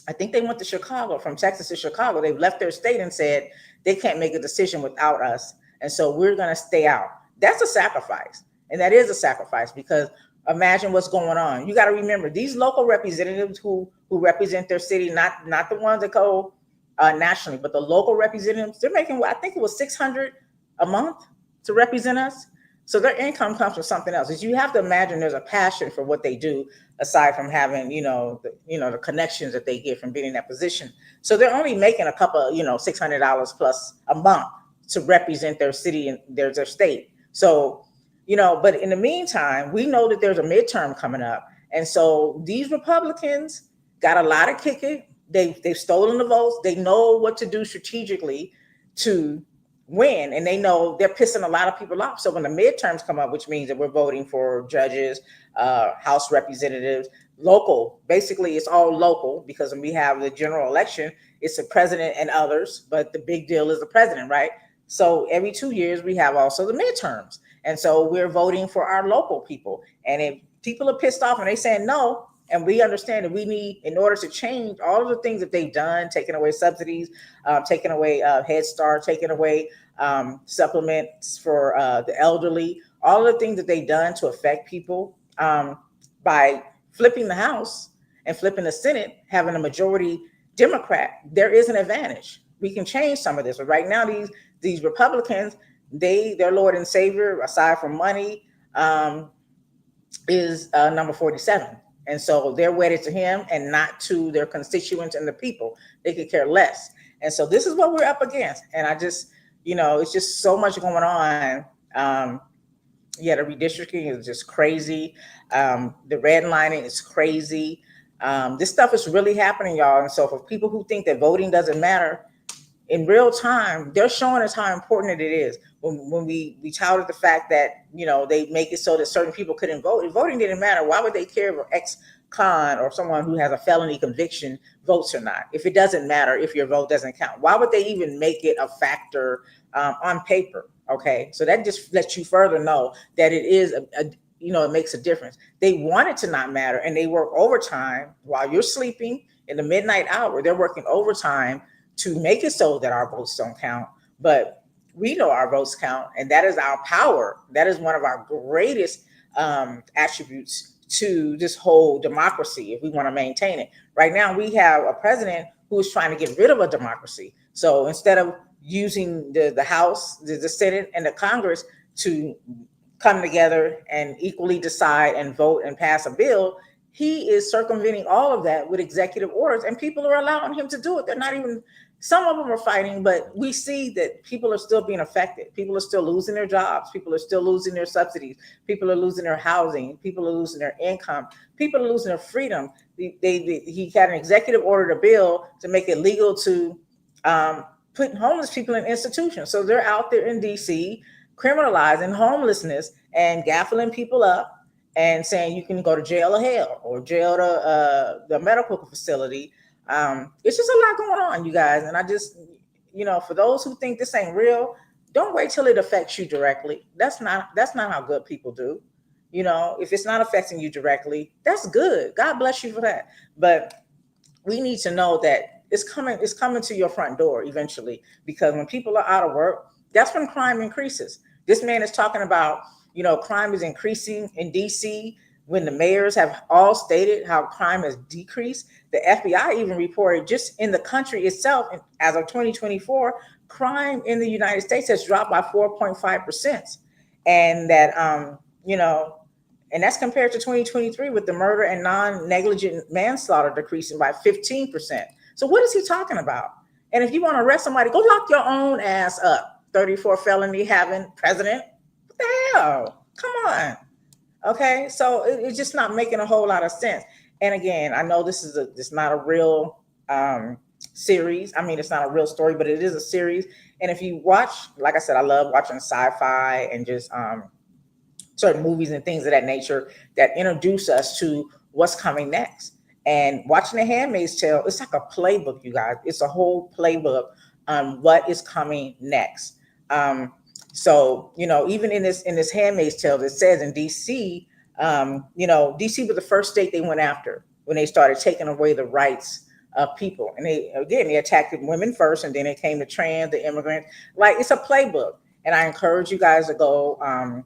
I think they went to Chicago, from Texas to Chicago. They've left their state and said they can't make a decision without us. And so we're going to stay out. That's a sacrifice. And that is a sacrifice, because imagine what's going on. You got to remember, these local representatives who represent their city, not the ones that go nationally, but the local representatives, they're making, I think it was 600 a month to represent us. So their income comes from something else. Is you have to imagine there's a passion for what they do, aside from having, the connections that they get from being in that position. So they're only making a couple, $600 plus a month to represent their city and their state. So, but in the meantime, we know that there's a midterm coming up. And so these Republicans got a lot of kicking. They've stolen the votes. They know what to do strategically to win, and they know they're pissing a lot of people off. So when the midterms come up, which means that we're voting for judges, House representatives, local, basically it's all local, because when we have the general election, it's the president and others, but the big deal is the president, right? So every 2 years we have also the midterms. And so we're voting for our local people. And if people are pissed off and they saying no, and we understand that we need, in order to change all of the things that they've done, taking away subsidies, taking away Head Start, taking away supplements for the elderly, all of the things that they've done to affect people, by flipping the House and flipping the Senate, having a majority Democrat, there is an advantage. We can change some of this. But right now, these Republicans, their Lord and Savior, aside from money, is number 47. And so they're wedded to him and not to their constituents and the people. They could care less. And so this is what we're up against. And I just, it's just so much going on. The redistricting is just crazy. The redlining is crazy. This stuff is really happening, y'all. And so for people who think that voting doesn't matter, in real time, they're showing us how important it is. When we touted the fact that, they make it so that certain people couldn't vote. If voting didn't matter, why would they care if ex-con or someone who has a felony conviction votes or not? If it doesn't matter, if your vote doesn't count, why would they even make it a factor on paper? Okay, so that just lets you further know that it is it makes a difference. They want it to not matter, and they work overtime while you're sleeping in the midnight hour. They're working overtime to make it so that our votes don't count. But we know our votes count, and that is our power. That is one of our greatest attributes to this whole democracy, if we want to maintain it. Right now, we have a president who is trying to get rid of a democracy. So instead of using the House, the Senate, and the Congress to come together and equally decide and vote and pass a bill, he is circumventing all of that with executive orders, and people are allowing him to do it. They're not even, some of them are fighting, but we see that people are still being affected. People are still losing their jobs. People are still losing their subsidies. People are losing their housing. People are losing their income. People are losing their freedom. He had an executive order, a bill to make it legal to put homeless people in institutions. So they're out there in DC criminalizing homelessness and gaffling people up and saying you can go to jail or hell, or jail to the medical facility. It's just a lot going on, you guys. And I just, for those who think this ain't real, don't wait till it affects you directly. That's not how good people do. If it's not affecting you directly, that's good. God bless you for that. But we need to know that it's coming to your front door eventually, because when people are out of work, that's when crime increases. This man is talking about, crime is increasing in DC when the mayors have all stated how crime has decreased. The FBI even reported just in the country itself, as of 2024, crime in the United States has dropped by 4.5%. And that, and that's compared to 2023, with the murder and non-negligent manslaughter decreasing by 15%. So what is he talking about? And if you want to arrest somebody, go lock your own ass up. 34 felony having president. What the hell? Come on. Okay, so it's just not making a whole lot of sense. And again, I know this is not a real series. I mean, it's not a real story, but it is a series. And if you watch, like I said, I love watching sci-fi and just certain movies and things of that nature that introduce us to what's coming next. And watching The Handmaid's Tale, it's like a playbook, you guys. It's a whole playbook on what is coming next. Um, so even in this Handmaid's Tale, it says in DC, DC was the first state they went after when they started taking away the rights of people. And they attacked women first, and then they came to trans, the immigrants. Like, it's a playbook. And I encourage you guys to go.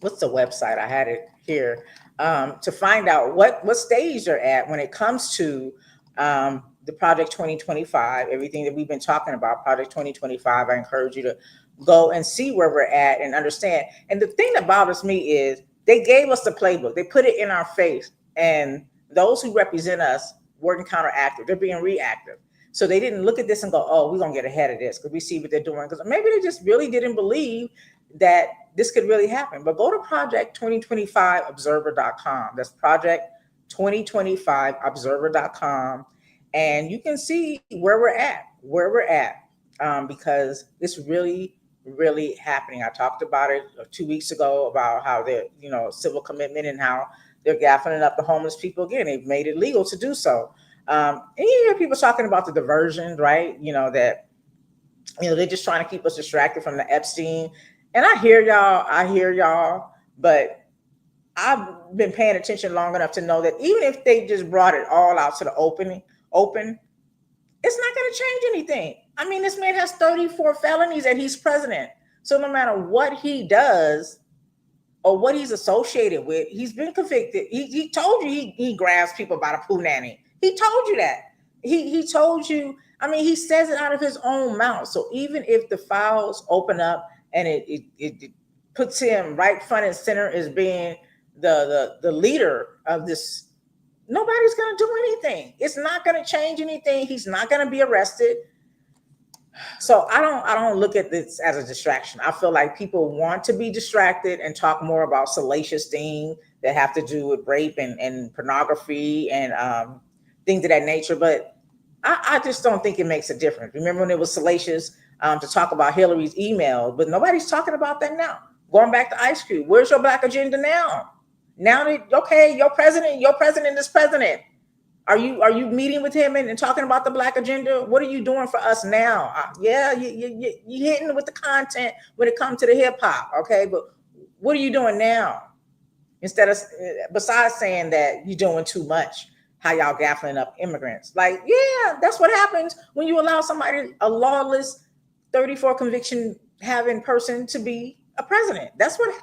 What's the website? I had it here to find out what stage they're at when it comes to the Project 2025, everything that we've been talking about, Project 2025. I encourage you to go and see where we're at and understand. And the thing that bothers me is they gave us the playbook. They put it in our face. And those who represent us weren't counteractive. They're being reactive. So they didn't look at this and go, oh, we're going to get ahead of this because we see what they're doing. Because maybe they just really didn't believe that this could really happen. But go to project2025observer.com. That's project2025observer.com. And you can see where we're at, because it's really, really happening. I talked about it 2 weeks ago about how they're, civil commitment and how they're gaffing up the homeless people again. They've made it legal to do so. And you hear people talking about the diversion, right? That, they're just trying to keep us distracted from the Epstein. And I hear y'all, but I've been paying attention long enough to know that even if they just brought it all out to the open, it's not going to change anything. I mean, this man has 34 felonies and he's president. So no matter what he does or what he's associated with, he's been convicted. He told you he grabs people by the poo nanny. He told you that. He told you, I mean, he says it out of his own mouth. So even if the files open up and it puts him right front and center as being the leader of this, nobody's going to do anything. It's not going to change anything. He's not going to be arrested. So I don't look at this as a distraction. I feel like people want to be distracted and talk more about salacious things that have to do with rape and pornography and things of that nature. But I just don't think it makes a difference. Remember when it was salacious to talk about Hillary's email, but nobody's talking about that now. Going back to Ice Cube, where's your black agenda now? Now that, okay, your president is president. Are you meeting with him and talking about the black agenda? What are you doing for us now? Yeah, you hitting with the content when it comes to the hip hop, okay? But what are you doing now? Instead of, besides saying that you're doing too much, how y'all gaffling up immigrants? Like, yeah, that's what happens when you allow somebody, a lawless 34 conviction having person, to be a president. That's what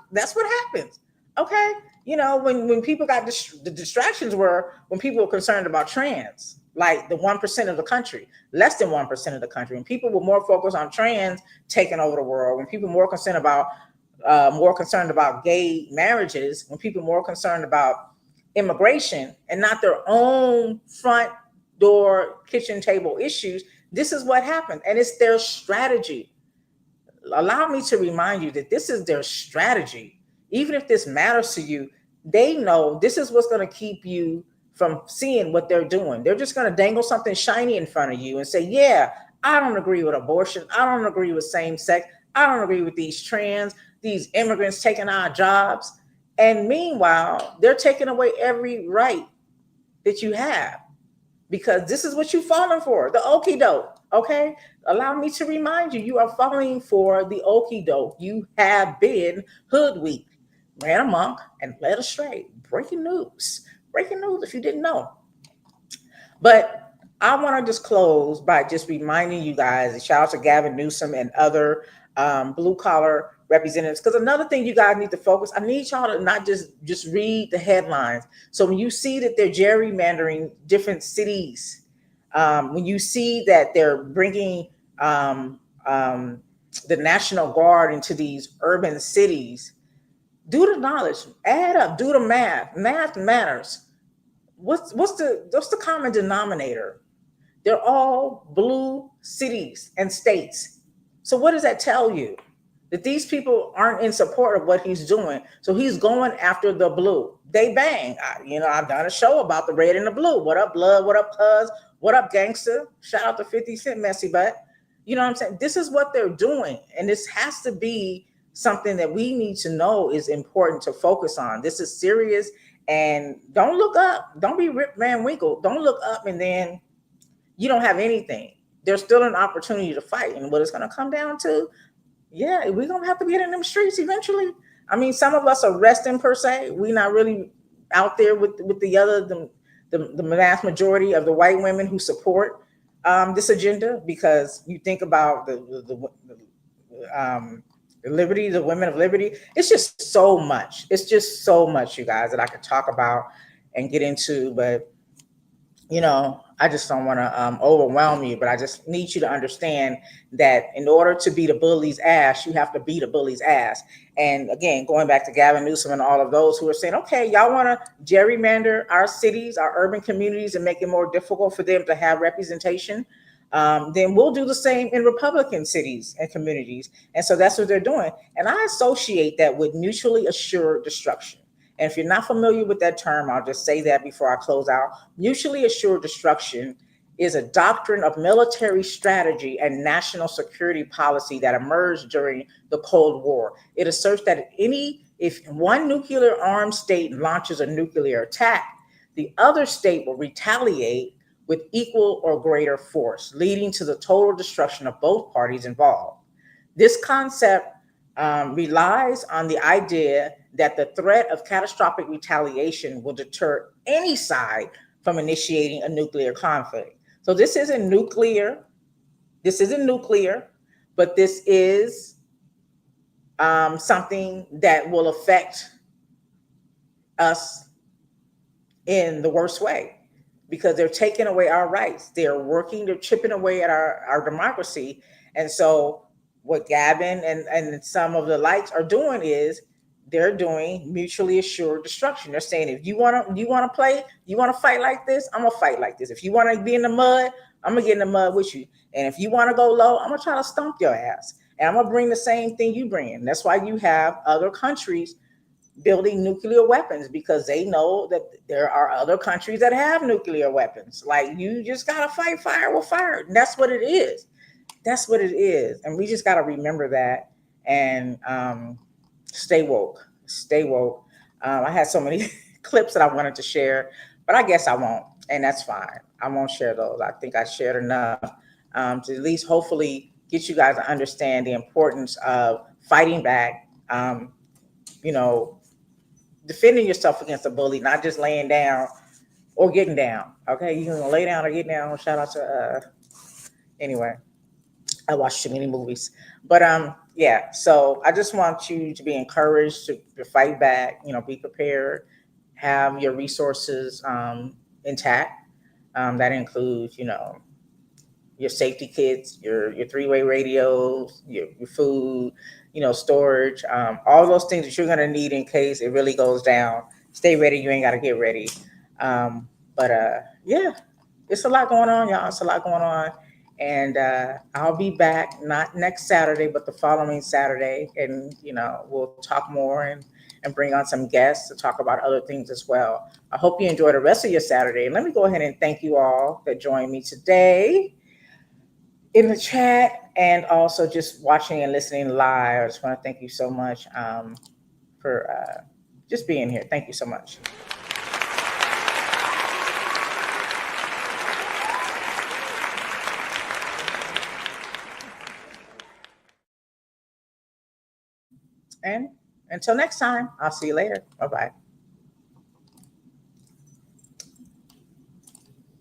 happens. Okay. When people got the distractions were when people were concerned about trans, like the 1% of the country, less than 1% of the country. When people were more focused on trans taking over the world, when people were more concerned about gay marriages, when people were more concerned about immigration and not their own front door kitchen table issues, this is what happened. And it's their strategy. Allow me to remind you that this is their strategy. Even if this matters to you, they know this is what's going to keep you from seeing what they're doing. They're just going to dangle something shiny in front of you and say, yeah, I don't agree with abortion. I don't agree with same sex. I don't agree with these trans, these immigrants taking our jobs. And meanwhile, they're taking away every right that you have, because this is what you're falling for, the okie doke. Okay. Allow me to remind you, you are falling for the okie doke. You have been hoodwinked, ran amok, and led astray. Breaking news if you didn't know. But I want to just close by just reminding you guys, and shout out to Gavin Newsom and other blue collar representatives, because another thing you guys need to focus, I need y'all to not just read the headlines. So when you see that they're gerrymandering different cities, when you see that they're bringing the National Guard into these urban cities, do the knowledge, add up, do the math. Math matters. What's the common denominator? They're all blue cities and states. So what does that tell you? that these people aren't in support of what he's doing. So he's going after the blue. They bang. I've done a show about the red and the blue. What up, blood? What up, cuz? What up, gangster? Shout out to 50 Cent, messy butt. You know what I'm saying? This is what they're doing. And this has to be something that we need to know is important to focus on. This is serious. And don't look up. Don't be Rip Van Winkle. Don't look up and then you don't have anything. There's still an opportunity to fight. And what it's going to come down to, yeah, we're going to have to get in them streets eventually. I mean, some of us are resting per se. We're not really out there with the vast majority of the white women who support this agenda, because you think about the liberty, the women of liberty. It's just so much. It's just so much, you guys, that I could talk about and get into. But I just don't want to overwhelm you, but I just need you to understand that in order to beat a bully's ass, you have to beat a bully's ass. And again, going back to Gavin Newsom and all of those who are saying, okay, y'all want to gerrymander our cities, our urban communities, and make it more difficult for them to have representation, then we'll do the same in Republican cities and communities. And so that's what they're doing. And I associate that with mutually assured destruction. And if you're not familiar with that term, I'll just say that before I close out. Mutually assured destruction is a doctrine of military strategy and national security policy that emerged during the Cold War. It asserts that if one nuclear armed state launches a nuclear attack, the other state will retaliate with equal or greater force, leading to the total destruction of both parties involved. This concept relies on the idea that the threat of catastrophic retaliation will deter any side from initiating a nuclear conflict. So this isn't nuclear. But this is something that will affect us in the worst way, because they're taking away our rights. They're chipping away at our democracy. And so what Gavin and some of the likes are doing is they're doing mutually assured destruction. They're saying, if you want to fight like this, I'm gonna fight like this. If you want to be in the mud, I'm gonna get in the mud with you. And if you want to go low, I'm gonna try to stomp your ass. And I'm gonna bring the same thing you bring. That's why you have other countries building nuclear weapons, because they know that there are other countries that have nuclear weapons. Like, you just gotta fight fire with fire. And that's what it is. That's what it is. And we just gotta remember that and stay woke. Stay woke. I had so many clips that I wanted to share, but I guess I won't, and that's fine. I won't share those. I think I shared enough to at least hopefully get you guys to understand the importance of fighting back, defending yourself against a bully, not just laying down or getting down. Okay, you can lay down or get down. Shout out to anyway. I watch too many movies, but yeah. So I just want you to be encouraged to fight back. Be prepared, have your resources intact. That includes, your safety kits, your three-way radios, your food, storage, all those things that you're gonna need in case it really goes down. Stay ready. You ain't got to get ready. But yeah, it's a lot going on, y'all. It's a lot going on. And I'll be back not next Saturday, but the following Saturday. And, we'll talk more and bring on some guests to talk about other things as well. I hope you enjoy the rest of your Saturday. And let me go ahead and thank you all that joined me today in the chat and also just watching and listening live. I just want to thank you so much for just being here. Thank you so much. And until next time, I'll see you later. Bye-bye.